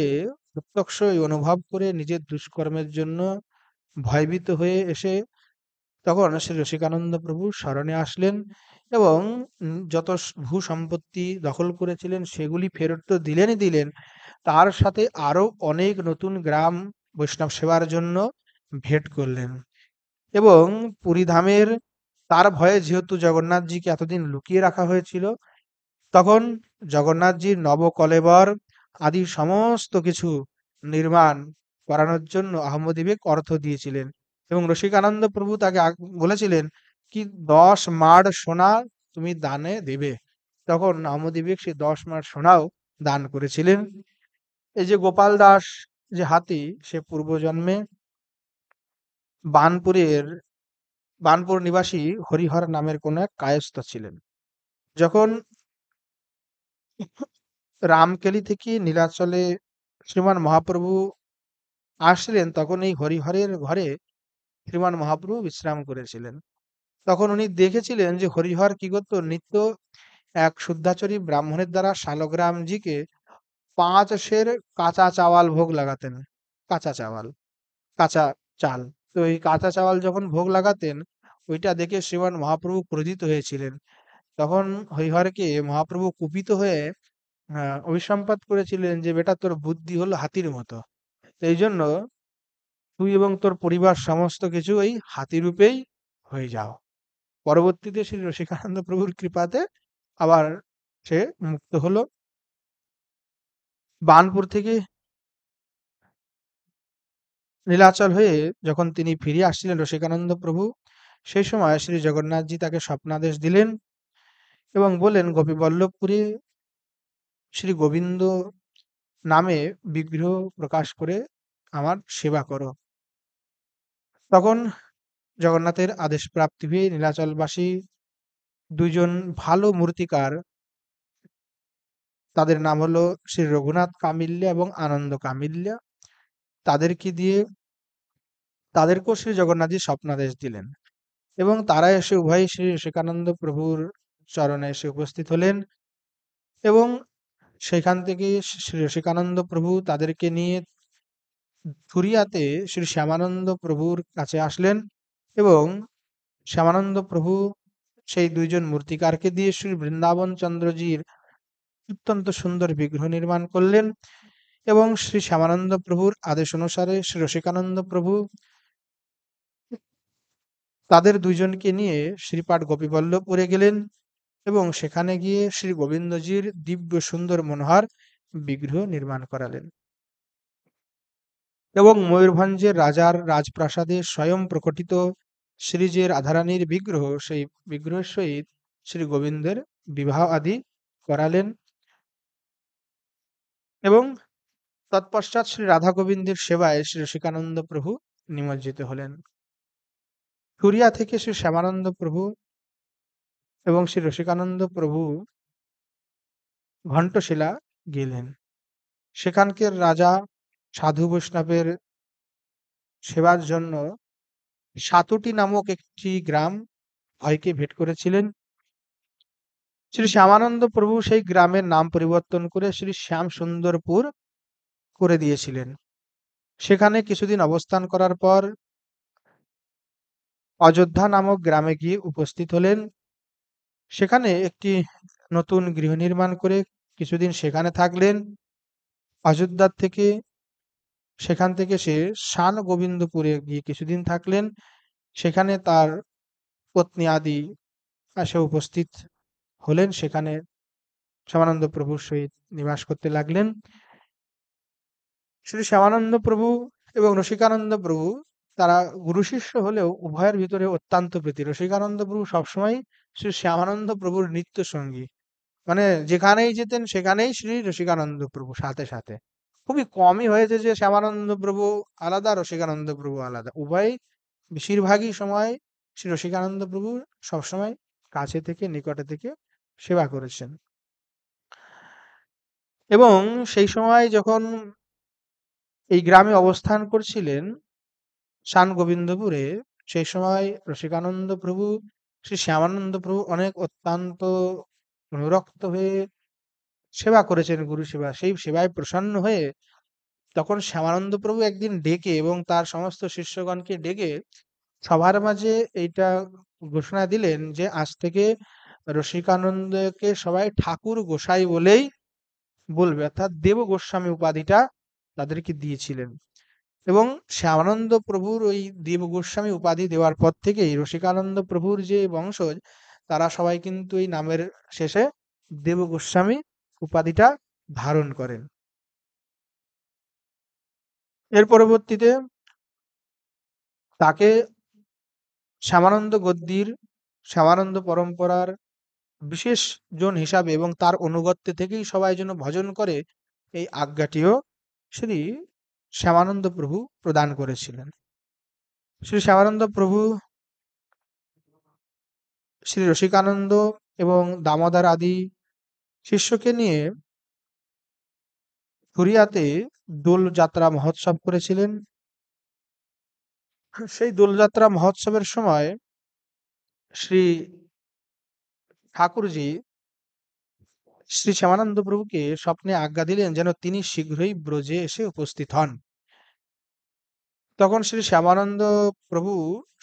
প্রত্যক্ষই অনুভব করে নিজের দুষ্কর্মের জন্য ভয়ভীত হয়ে এসে তখন শ্রী রসিকানন্দ প্রভু শরণে আসলেন এবং যত ভূ-সম্পত্তি দখল করেছিলেন সেগুলি ফেরত তো দিলেনই দিলেন, তার সাথে আরো অনেক নতুন গ্রাম বৈষ্ণব সেবার জন্য ভেট করলেন। এবং পুরীধামের তার ভয়ে যেহেতু জগন্নাথজিকে এতদিন লুকিয়ে রাখা হয়েছিল, তখন জগন্নাথজির নবকলেবর আদি সমস্ত কিছু নির্মাণ করানোর জন্য আহমদী বেগ অর্থ দিয়েছিলেন এবং রসিকানন্দ প্রভু তাকে বলেছিলেন কি 10 মাড় সোনা তুমি দানে দেবে। তখন আহমদী বেগ সেই 10 মাড় সোনাও দান করেছিলেন। এই যে গোপাল দাস যে হাতি, সে পূর্বজন্মে বানপুরের বানপুর নিবাসী হরিহর নামের কোন এক কায়স্থ ছিলেন। যখন রামকেলি থেকে নীলাচলে শ্রীমান মহাপ্রভু আসলেন তখন এই হরিহরের ঘরে শ্রীমান মহাপ্রভু বিশ্রাম করেছিলেন। তখন উনি দেখেছিলেন যে হরিহর কি করত, নিত্য এক শুদ্ধাচরী ব্রাহ্মণের দ্বারা শালগ্রামজিকে 5 সের কাঁচা চাওয়াল ভোগ লাগাতেন। কাঁচা চাওয়াল, কাঁচা চাল। তো এই কাঁচা চাওয়াল যখন ভোগ লাগাতেন ওইটা দেখে শ্রীমান মহাপ্রভু ক্রোধিত হয়েছিলেন। তখন হরিহরকে মহাপ্রভু কুপিত হয়ে অভিসম্পাত করেছিলেন যে বেটা তোর বুদ্ধি হলো হাতির মতো, এই জন্য তুই এবং তোর পরিবার সমস্ত কিছু এই হাতিরূপেই হয়ে যাও। পরবর্তীতে শ্রী রসিকানন্দ প্রভুর কৃপাতে আবার সে মুক্ত হলো। বানপুর থেকে নীলাচল হয়ে যখন তিনি ফিরে আসছিলেন রসিকানন্দ প্রভু, সেই সময় শ্রী জগন্নাথজি তাকে স্বপ্নাদেশ দিলেন এবং বললেন গোপীবল্লভপুরে শ্রী গোবিন্দ নামে বিগ্রহ প্রকাশ করে আমার সেবা করো। তখন জগন্নাথের আদেশ প্রাপ্তি হয়ে নীলাচলবাসী দুইজন ভালো মূর্তিকার, তাদের নাম হলো শ্রী রঘুনাথ কামিল্যা এবং আনন্দ কামিল্যা, তাদেরকে দিয়ে তাদেরকেও শ্রী জগন্নাথজি স্বপ্নাদেশ দিলেন এবং তারা এসে উভয়ই শ্রী রসিকানন্দ প্রভুর চরণে এসে উপস্থিত হলেন এবং সেখান থেকে শ্রী রসিকানন্দ প্রভু তাদেরকে নিয়ে থুরিয়াতে শ্রী শ্যামানন্দ প্রভুর কাছে আসলেন এবং শ্যামানন্দ প্রভু সেই দুইজন মূর্তিকারকে দিয়ে শ্রী বৃন্দাবন চন্দ্রজির অত্যন্ত সুন্দর বিগ্রহ নির্মাণ করলেন এবং শ্রী শ্যামানন্দ প্রভুর আদেশ অনুসারে শ্রী রসিকানন্দ প্রভু তাদের দুইজনকে নিয়ে শ্রীপাঠ গোপীবল্লভপুরে গেলেন এবং সেখানে গিয়ে শ্রী গোবিন্দজির দিব্য সুন্দর মনোহর বিগ্রহ নির্মাণ করালেন এবং ময়ূরভঞ্জের রাজার রাজপ্রাসাদে স্বয়ং প্রকটিত শ্রীজের রাধারানীর বিগ্রহ, সেই বিগ্রহের সহিত শ্রী গোবিন্দের বিবাহ আদি করালেন এবং তৎপশ্চাৎ শ্রী রাধা গোবিন্দের সেবায় শ্রী রসিকানন্দ প্রভু নিমজ্জিত হলেন। থুরিয়া থেকে শ্রী শ্যামানন্দ প্রভু এবং শ্রী রসিকানন্দ প্রভু ঘণ্টশিলা গেলেন। সেখানকার রাজা সাধু বৈষ্ণবের সেবার জন্য সাতুটি নামক একটি গ্রাম ভয়কে ভেট করেছিলেন শ্রী শ্যামানন্দ প্রভু সেই গ্রামের নাম পরিবর্তন করে শ্রী শ্যামসুন্দরপুর করে দিয়েছিলেন। সেখানে কিছুদিন অবস্থান করার পর অযোধ্যা নামক গ্রামে গিয়ে উপস্থিত হলেন। সেখানে একটি নতুন গৃহ নির্মাণ করে কিছুদিন সেখানে থাকলেন। অযোধ্যা থেকে সেখান থেকে সে শান গোবিন্দপুরে গিয়ে কিছুদিন থাকলেন। সেখানে তার পত্নী আদি এসে উপস্থিত হলেন। সেখানে শ্যামানন্দ প্রভুর সহিত নিবাস করতে লাগলেন। শ্রী শ্যামানন্দ প্রভু এবং রসিকানন্দ প্রভু তারা গুরু শিষ্য হলেও উভয়ের ভিতরে অত্যন্ত প্রীতি। রসিকানন্দ প্রভু সবসময় শ্রী শ্যামানন্দ প্রভুর নিত্য সঙ্গী, মানে যেখানেই যেতেন সেখানেই শ্রী রসিকানন্দ প্রভু সাথে সাথে। খুবই কমই হয়েছে যে শ্যামানন্দ প্রভু আলাদা, রসিকানন্দ প্রভু আলাদা। উভয়ই বেশিরভাগই সময় শ্রী রসিকানন্দ প্রভু সবসময় কাছে থেকে নিকটে থেকে সেবা করেছেন। এবং সেই সময় যখন এই গ্রামে অবস্থান করছিলেন শান গোবিন্দপুরে, সেই সময় রসিকানন্দ প্রভু শ্রী শ্যামানন্দ প্রভু অনেক অত্যন্ত অনুরক্ত হয়ে সেবা করেছেন, গুরু সেবা। সেই সেবায় প্রসন্ন হয়ে তখন শ্যামানন্দ প্রভু একদিন ডেকে এবং তার সমস্ত শিষ্যগণকে ডেকে সবার মাঝে এইটা ঘোষণা দিলেন যে আজ থেকে রসিকানন্দকে সবাই ঠাকুর গোসাই বলেই বলবে, অর্থাৎ দেব গোস্বামী উপাধিটা তাদেরকে দিয়েছিলেন। এবং শ্যামানন্দ প্রভুর ওই দেব গোস্বামী উপাধি দেওয়ার পর থেকেই রসিকানন্দ প্রভুর যে বংশজ তারা সবাই কিন্তু এই নামের শেষে দেব গোস্বামী উপাধিটা ধারণ করেন। এর পরবর্তীতে তাকে শ্যামানন্দ গদ্দীর, শ্যামানন্দ পরম্পরার বিশেষ জন হিসাবে এবং তার অনুগত্য থেকেই সবাই যেন ভজন করে, এই আজ্ঞাটিও শ্রী শ্যামানন্দ প্রভু প্রদান করেছিলেন। শ্রী শ্যামানন্দ প্রভু শ্রী রসিকানন্দ এবং দামোদর আদি শিষ্যকে নিয়ে ফুরিয়াতে দোল যাত্রা মহোৎসব করেছিলেন। সেই দোলযাত্রা মহোৎসবের সময় শ্রী ঠাকুরজি শ্রী শ্যামানন্দ প্রভুকে স্বপ্নে আজ্ঞা দিলেন যেন তিনি শীঘ্রই ব্রজে এসে উপস্থিত হন। তখন শ্রী শ্যামানন্দ প্রভু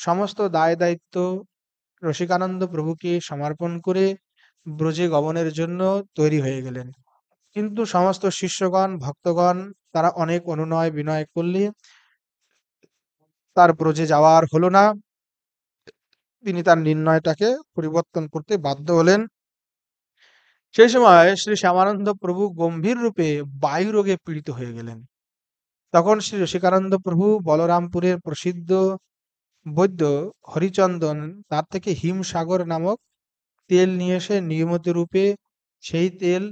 সমস্ত দায় দায়িত্ব রসিকানন্দ প্রভুকে সমর্পণ করে ব্রজে গমনের জন্য তৈরি হয়ে গেলেন। কিন্তু সমস্ত শিষ্যগণ ভক্তগণ তারা অনেক অনুনয় বিনয় করলে তার ব্রজে যাওয়া আর হলো না। তিনি তার নির্ণয়টাকে পরিবর্তন করতে বাধ্য হলেন। সেই সময় শ্রী শ্যামানন্দ প্রভু গম্ভীর রূপে বায়ু রোগে পীড়িত হয়ে গেলেন। তখন শ্রী রসিকানন্দ প্রভু বলরামপুরের প্রসিদ্ধ বৈদ্য হরিচন্দন তার থেকে হিমসাগর নামক তেল নিয়ে এসে নিয়মিত রূপে সেই তেল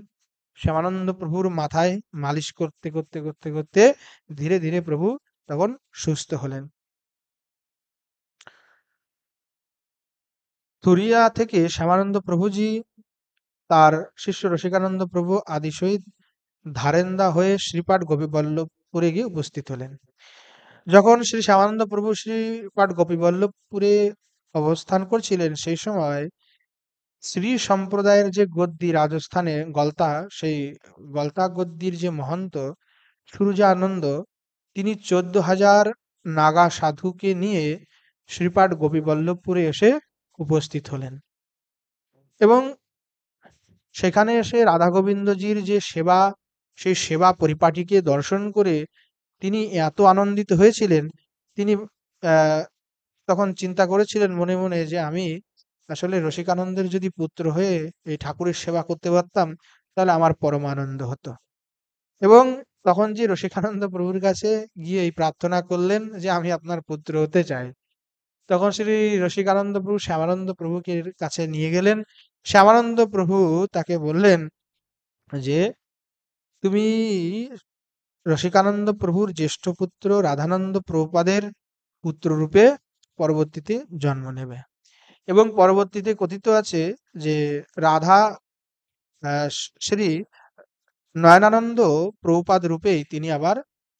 শ্যামানন্দ প্রভুর মাথায় মালিশ করতে করতে করতে করতে ধীরে ধীরে প্রভু তখন সুস্থ হলেন। তুরিয়া থেকে শ্যামানন্দ প্রভুজি তার শিষ্য রসিকানন্দ প্রভু আদি সহিত ধারেন্দা হয়ে শ্রীপাঠ গোপীবল্লভপুরে গিয়ে উপস্থিত হলেন। যখন শ্রী শ্যামানন্দ প্রভু শ্রীপাঠ গোপীবল্লভপুরে অবস্থান করছিলেন সেই সময় শ্রী সম্প্রদায়ের যে গদ্দী রাজস্থানে গলতা, সেই গলতা গদ্দীর যে মহন্ত সুরজানন্দ তিনি 14,000 নাগা সাধুকে নিয়ে শ্রীপাঠ গোপীবল্লভপুরে এসে উপস্থিত হলেন। এবং সেখানে এসে রাধা গোবিন্দজির যে সেবা, সেই সেবা পরিপাটিকে দর্শন করে তিনি এত আনন্দিত হয়েছিলেন, তিনি আহ, তখন চিন্তা করেছিলেন মনে মনে যে আমি আসলে রসিকানন্দের যদি পুত্র হয়ে এই ঠাকুরের সেবা করতে পারতাম তাহলে আমার পরম আনন্দ হতো। এবং তখন যে রসিকানন্দ প্রভুর কাছে গিয়ে এই প্রার্থনা করলেন যে আমি আপনার পুত্র হতে চাই। তখন শ্রী রসিকানন্দ প্রভু শ্যামানন্দ প্রভুকে কাছে নিয়ে গেলেন। শ্যামানন্দ প্রভু তাকে বললেন যে তুমি রসিকানন্দ প্রভুর জ্যেষ্ঠ পুত্র রাধানন্দ প্রভুপাদের পুত্র রূপে পরবর্তীতে জন্ম নেবে। এবং পরবর্তীতে কথিত আছে যে রাধা শ্রী নয়নানন্দ প্রভুপাদ রূপেই তিনি আবার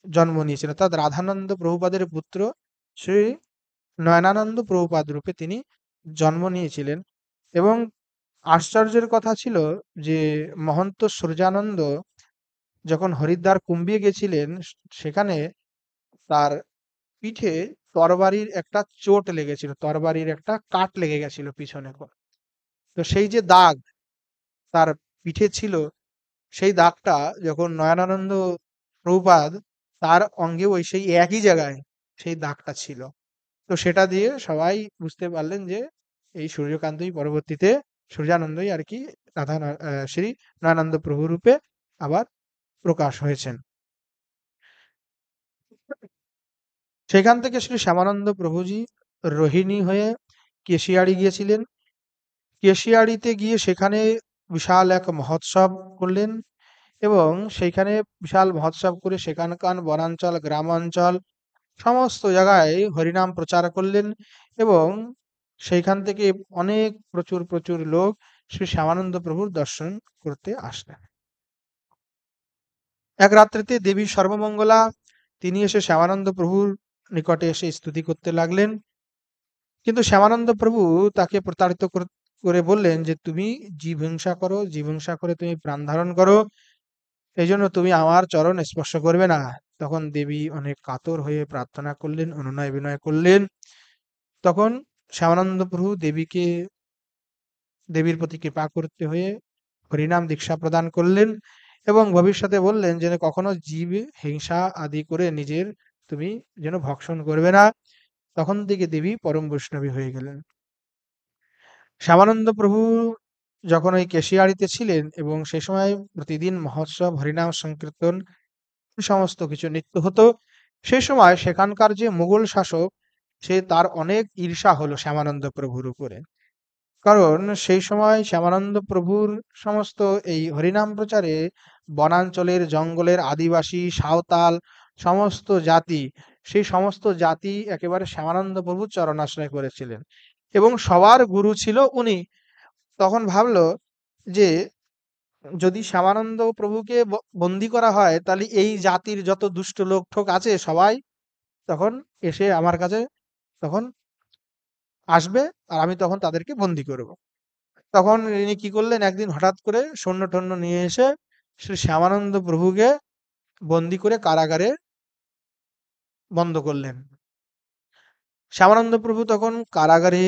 জন্ম নিয়েছিলেন, অর্থাৎ রাধানন্দ প্রভুপাদের পুত্র শ্রী নয়নানন্দ প্রভুপাদ রূপে তিনি জন্ম নিয়েছিলেন। এবং আশ্চর্যের কথা ছিল যে মহন্ত সূর্যানন্দ যখন হরিদ্বার কুম্ভে গেছিলেন সেখানে তার পিঠে তরবারির একটা চোট লেগেছিল, তরবারির একটা কাট লেগে গেছিল পিছনে। তো সেই যে দাগ তার পিঠে ছিল, সেই দাগটা যখন নয়নানন্দ প্রভুপাদ তার অঙ্গে ওই সেই একই জায়গায় সেই দাগটা ছিল। তো সেটা দিয়ে সবাই বুঝতে পারলেন যে এই সূর্যকান্তই পরবর্তীতে সূর্যানন্দই আর কি শ্রী নয়ানন্দ প্রভু রূপে আবার প্রকাশ হয়েছেন। সেখান থেকে শ্রী শ্যামানন্দ প্রভুজি রোহিণী হয়ে কেশিয়াড়ি গিয়েছিলেন। কেশিয়াড়িতে গিয়ে সেখানে বিশাল এক মহোৎসব করলেন এবং সেইখানে বিশাল মহোৎসব করে সেখানকার বনাঞ্চল, গ্রামাঞ্চল সমস্ত জায়গায় হরিনাম প্রচার করলেন এবং সেইখান থেকে অনেক প্রচুর প্রচুর লোক শ্রী শ্যামানন্দ প্রভুর দর্শন করতে আসলেন। এক রাত্রিতে দেবী সর্বমঙ্গলা তিনি এসে শ্যামানন্দ প্রভুর নিকটে এসে স্তুতি করতে লাগলেন, কিন্তু শ্যামানন্দ প্রভু তাকে প্রতারিত করে বললেন যে তুমি জীব হিংসা করো, জীব হিংসা করে তুমি প্রাণ ধারণ করো, এই জন্য তুমি আমার চরণ স্পর্শ করবে না। তখন দেবী অনেক কাতর হয়ে প্রার্থনা করলেন, অনুনয় বিনয় করলেন। তখন শ্যামানন্দ প্রভু দেবীর প্রতি কৃপা করতে হয়ে হরিনাম দীক্ষা প্রদান করলেন এবং ভবিষ্যতে বললেন যে কখনো জীব হিংসা আদি করে নিজের তুমি যেন ভক্ষণ করবে না। তখন থেকে দেবী পরম বৈষ্ণবী হয়ে গেলেন। শ্যামানন্দ প্রভু যখন ওই কেশিয়াড়িতে ছিলেন এবং সে সময় প্রতিদিন মহোৎসব, হরিনাম সংকীর্তন সমস্ত কিছু নিত্য হতো, সেই সময় সেখানকার যে মুঘল শাসক সে তার অনেক ঈর্ষা হলো শ্যামানন্দ প্রভুর উপরে। কারণ সেই সময় শ্যামানন্দ প্রভুর সমস্ত এই হরিনাম প্রচারে বনাঞ্চলের জঙ্গলের আদিবাসী সাঁওতাল সমস্ত জাতি, সেই সমস্ত জাতি একেবারে শ্যামানন্দ প্রভুর চরণাশ্রয় করেছিলেন এবং সবার গুরু ছিল উনি। তখন ভাবলো যে যদি শ্যামানন্দ প্রভুকে বন্দি করা হয় তাহলে এই জাতির যত দুষ্ট লোক ঠোক আছে সবাই তখন এসে আমার কাছে তখন আসবে আর আমি তখন তাদেরকে বন্দি করব। তখন ইনি কি করলেন, একদিন হঠাৎ করে সৈন্য টন্য নিয়ে এসে শ্রী শ্যামানন্দ প্রভুকে বন্দি করে কারাগারে বন্ধ করলেন। শ্যামানন্দ প্রভু তখন কারাগারে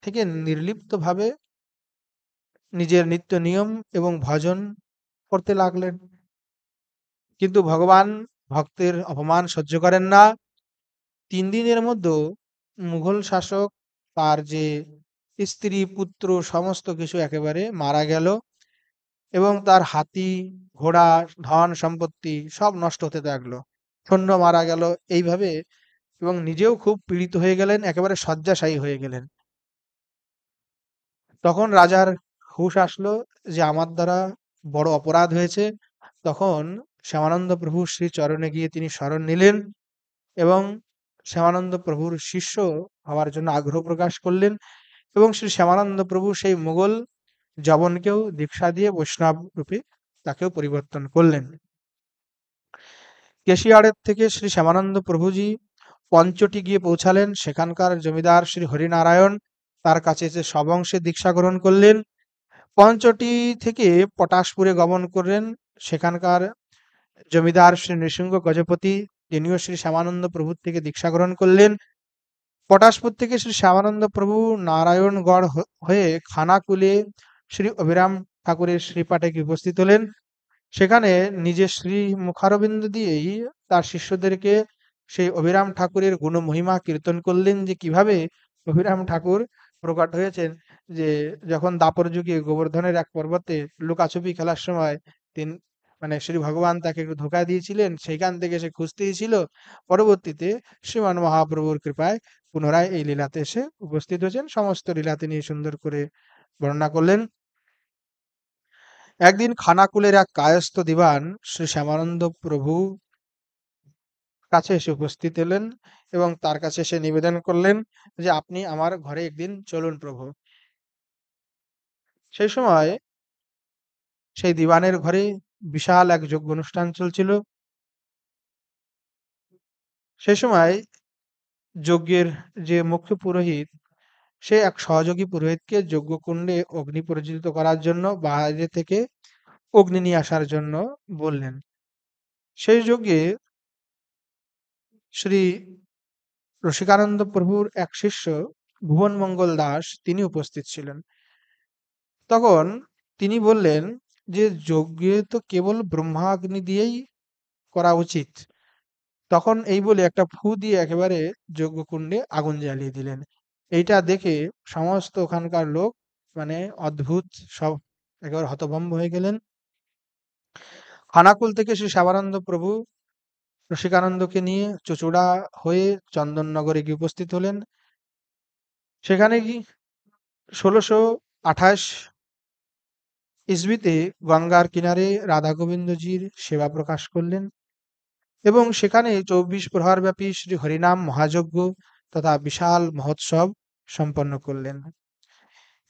থেকে নির্লিপ্ত ভাবে নিজের নিত্য নিয়ম এবং ভজন করতে লাগলেন, কিন্তু ভগবান ভক্তের অপমান সহ্য করেন না। 3 দিনের মধ্যে মুঘল শাসক তার যে স্ত্রী পুত্র সমস্ত কিছু একেবারে মারা গেল এবং তার হাতি ঘোড়া ধন সম্পত্তি সব নষ্ট হতে লাগলো, সৈন্য মারা গেল এইভাবে, এবং নিজেও খুব পীড়িত হয়ে গেলেন, একেবারে শয্যাশায়ী হয়ে গেলেন। তখন রাজার হুঁশ আসলো যে আমার দ্বারা বড় অপরাধ হয়েছে। তখন শ্যামানন্দ প্রভুর শ্রী চরণে গিয়ে তিনি শরণ নিলেন এবং শ্যামানন্দ প্রভুর শিষ্য হওয়ার জন্য আগ্রহ প্রকাশ করলেন এবং শ্রী শ্যামানন্দ প্রভু সেই মুঘল জবনকেও দীক্ষা দিয়ে বৈষ্ণব রূপে তাকেও পরিবর্তন করলেন। কেশিয়াড়ের থেকে শ্রী শ্যামানন্দ প্রভুজি পঞ্চটি গিয়ে পৌঁছালেন। সেখানকার জমিদার শ্রী হরিনারায়ণ তার কাছে এসে সবংশে দীক্ষা গ্রহণ করলেন। পঞ্চটি থেকে পটাশপুরে গমন করলেন। সেখানকার জমিদার শ্রী নৃসিংহ গজপতি তিনিও শ্রী শ্যামানন্দ প্রভুর থেকে দীক্ষা গ্রহণ করলেন। পটাশপুর থেকে শ্রী শ্যামানন্দ প্রভু নারায়ণগড় হয়ে খানাকুলে শ্রী অভিরাম ঠাকুরের শ্রীপাঠে উপস্থিত হলেন। সেখানে নিজের শ্রী মুখারবিন্দ দিয়েই তার শিষ্যদেরকে সেই অভিরাম ঠাকুরের গুণ মহিমা কীর্তন করলেন, যে কিভাবে অভিরাম ঠাকুর প্রকট হয়েছেন। যে যখন দাপর যুগে গোবর্ধনের এক পর্বতে লুকাছুপি খেলার সময় তিনি মানে শ্রী ভগবান তাকে একটু ধোঁকা দিয়েছিলেন, সেইখান থেকে সে খুঁজতেই ছিল। পরবর্তীতে শ্রীমান মহাপ্রভুর কৃপায় পুনরায় এই লীলাতে এসে উপস্থিত হয়েছেন। সমস্ত লীলা তিনি সুন্দর করে বর্ণনা করলেন। একদিন খানাকুলের এক কায়স্থ দিবান শ্রী শ্যামানন্দ প্রভু কাছে এসে উপস্থিত হলেন এবং তার কাছে এসে নিবেদন করলেন যে আপনি আমার ঘরে একদিন চলুন প্রভু। সেই সময় সেই দিবানের ঘরে বিশাল এক যজ্ঞ অনুষ্ঠান চলছিল। সেই সময় যজ্ঞের যে মুখ্য পুরোহিত সে এক সহযোগী পুরোহিতকে যজ্ঞকুণ্ডে অগ্নি প্রজ্বলিত করার জন্য বাইরে থেকে অগ্নি নিয়ে আসার জন্য বললেন। সেই যজ্ঞে শ্রী রসিকানন্দ প্রভুর এক শিষ্য ভুবন মঙ্গল দাস তিনি উপস্থিত ছিলেন। তখন তিনি বললেন যে যজ্ঞে তো কেবল ব্রহ্মাগ্নি দিয়েই করা উচিত। তখন এই বলে একটা ফু দিয়ে একেবারে যজ্ঞকুণ্ডে আগুন জ্বালিয়ে দিলেন। এইটা দেখে সমস্ত ওখানকার লোক মানে অদ্ভুত সব একেবারে হতভম্ব হয়ে গেলেন। খানাকুল থেকে শ্রী শ্যামানন্দ প্রভু রসিকানন্দকে নিয়ে চুঁচুড়া হয়ে চন্দননগরে গিয়ে উপস্থিত হলেন। সেখানে কি 1628 ইসবিতে গঙ্গার কিনারে রাধা গোবিন্দজির সেবা প্রকাশ করলেন এবং সেখানে 24 প্রহর ব্যাপী শ্রী হরিনাম মহাযজ্ঞ তথা বিশাল মহোৎসব সম্পন্ন করলেন।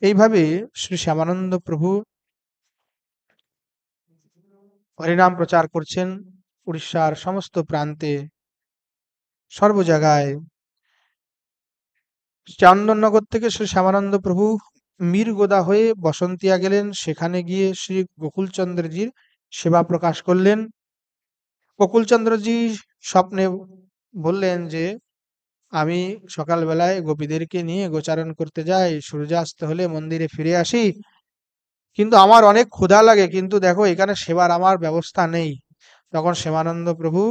এইভাবে শ্রী শ্যামানন্দ প্রভু হরিনাম প্রচার করছেন উড়িষ্যার সমস্ত প্রান্তে, সর্ব জায়গায়। চন্দননগর থেকে শ্রী শ্যামানন্দ প্রভু মিরগোদা হয়ে বসন্তিয়া গেলেন। সেখানে গিয়ে শ্রী গোকুলচন্দ্রজির সেবা প্রকাশ করলেন। গোকুলচন্দ্রজি স্বপ্নে বললেন যে আমি সকালবেলায় গোপীদেরকে নিয়ে গোচারণ করতে যাই, সূর্যাস্ত হলে মন্দিরে ফিরে আসি, কিন্তু আমার অনেক ক্ষুধা লাগে, কিন্তু দেখো এখানে সেবার আমার ব্যবস্থা নেই। তখন শ্যামানন্দ প্রভু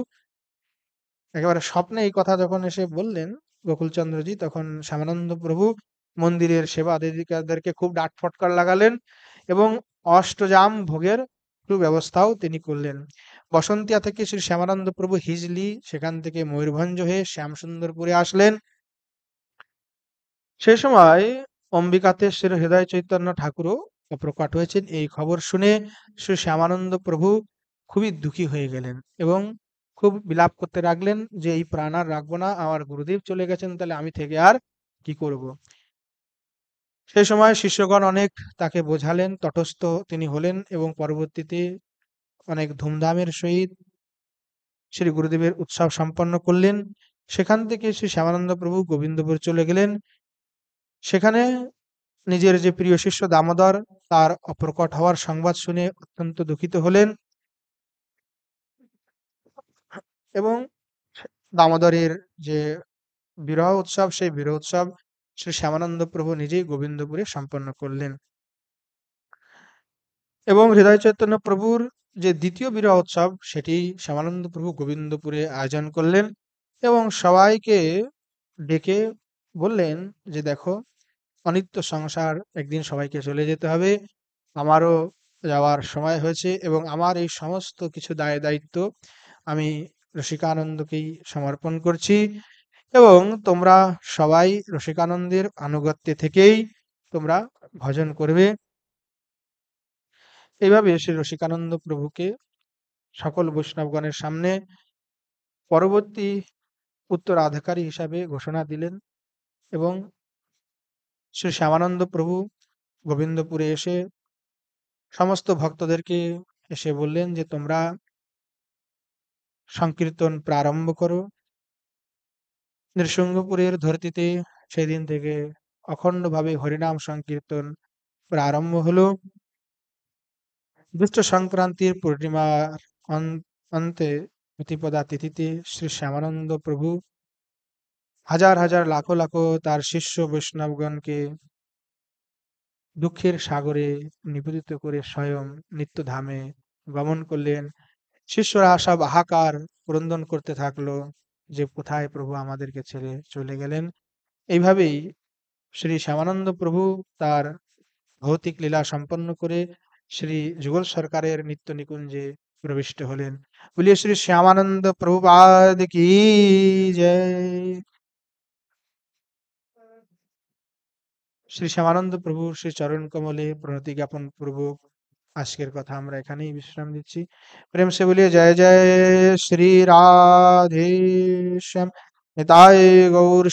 একেবারে স্বপ্নে এই কথা যখন এসে বললেন গোকুলচন্দ্রজি, তখন শ্যামানন্দ প্রভু মন্দিরের সেবাধিকারীদেরকে খুব ডাঁটফটকার লাগালেন এবং অষ্টজাম ভোগের সুব্যবস্থাও তিনি করলেন। বসন্তিয়া থেকে শ্রী শ্যামানন্দ প্রভু হিজলি, সেখান থেকে ময়ূরভঞ্জ হয়ে শ্যামসুন্দরপুরে আসলেন। সেই সময় অম্বিকাতে শ্রী হৃদয় চৈতন্য ঠাকুরও প্রকট হয়েছেন। এই খবর শুনে শ্রী শ্যামানন্দ প্রভু খুবই দুঃখী হয়ে গেলেন এবং খুব বিলাপ করতে লাগলেন যে এই প্রাণ আর রাখবো না, আমার গুরুদেব চলে গেছেন, তাহলে আমি থেকে আর কি করব। সেই সময় শিষ্যগণ অনেক তাকে বোঝালেন, তটস্থ তিনি হলেন এবং পরবর্তীতে অনেক ধুমধামের সহিত শ্রী গুরুদেবের উৎসব সম্পন্ন করলেন। সেখান থেকে শ্রী শ্যামানন্দ প্রভু গোবিন্দপুর চলে গেলেন। সেখানে নিজের যে প্রিয় শিষ্য দামোদর তার অপ্রকট হওয়ার সংবাদ শুনে অত্যন্ত দুঃখিত হলেন এবং দামোদরের যে বিরহ উৎসব, সেই বিরহ উৎসব শ্রী শ্যামানন্দ প্রভু নিজেই গোবিন্দপুরে সম্পন্ন করলেন এবং হৃদয় চৈতন্য প্রভুর যে দ্বিতীয় বিরহ উৎসব সেটি শ্যামানন্দ প্রভু গোবিন্দপুরে আয়োজন করলেন এবং সবাইকে ডেকে বললেন যে দেখো অনিত্য সংসার, একদিন সবাইকে চলে যেতে হবে, আমারও যাওয়ার সময় হয়েছে এবং আমার এই সমস্ত কিছু দায় দায়িত্ব আমি রসিকানন্দকেই সমর্পণ করছি এবং তোমরা সবাই রসিকানন্দের আনুগত্যে থেকেই তোমরা ভজন করবে। এইভাবে শ্রী রসিকানন্দ প্রভুকে সকল বৈষ্ণবগণের সামনে পরবর্তী উত্তরাধিকারী হিসাবে ঘোষণা দিলেন এবং শ্রী শ্যামানন্দ প্রভু গোবিন্দপুরে এসে সমস্ত ভক্তদেরকে এসে বললেন যে তোমরা সংকীর্তন প্রারম্ভ করো। নৃসিংহপুরের ধরতিতে সেদিন থেকে অখণ্ডভাবে হরিনাম সংকীর্তন প্রারম্ভ হলো। জ্যৈষ্ঠ সংক্রান্তির পূর্ণিমার অন্তে প্রতিপদা তিথিতে শ্রী শ্যামানন্দ প্রভু হাজার হাজার লাখো লাখো তার শিষ্য বৈষ্ণবগণকে দুঃখের সাগরে নিবেদিত করে স্বয়ং নিত্যধামে গমন করলেন। শিষ্যরা সব হাহাকার ক্রন্দন করতে থাকলো যে কোথায় প্রভু আমাদেরকে ছেড়ে চলে গেলেন। এইভাবেই শ্রী শ্যামানন্দ প্রভু তার ভৌতিক লীলা সম্পন্ন করে শ্রী যুগল সরকারের নিত্য নিকুঞ্জে প্রবিষ্ট হলেন। বলিয়ে শ্রী শ্যামানন্দ প্রভুপাদ কি জয়। শ্রী শ্যামানন্দ প্রভু শ্রী চরণ কমলে প্রণতি জ্ঞাপন পূর্বক আজকের কথা আমরা এখানেই বিশ্রাম দিচ্ছি। প্রেম সে বলিয়ে জয় জয় শ্রী রাধে শ্যাম নিতাই গৌর।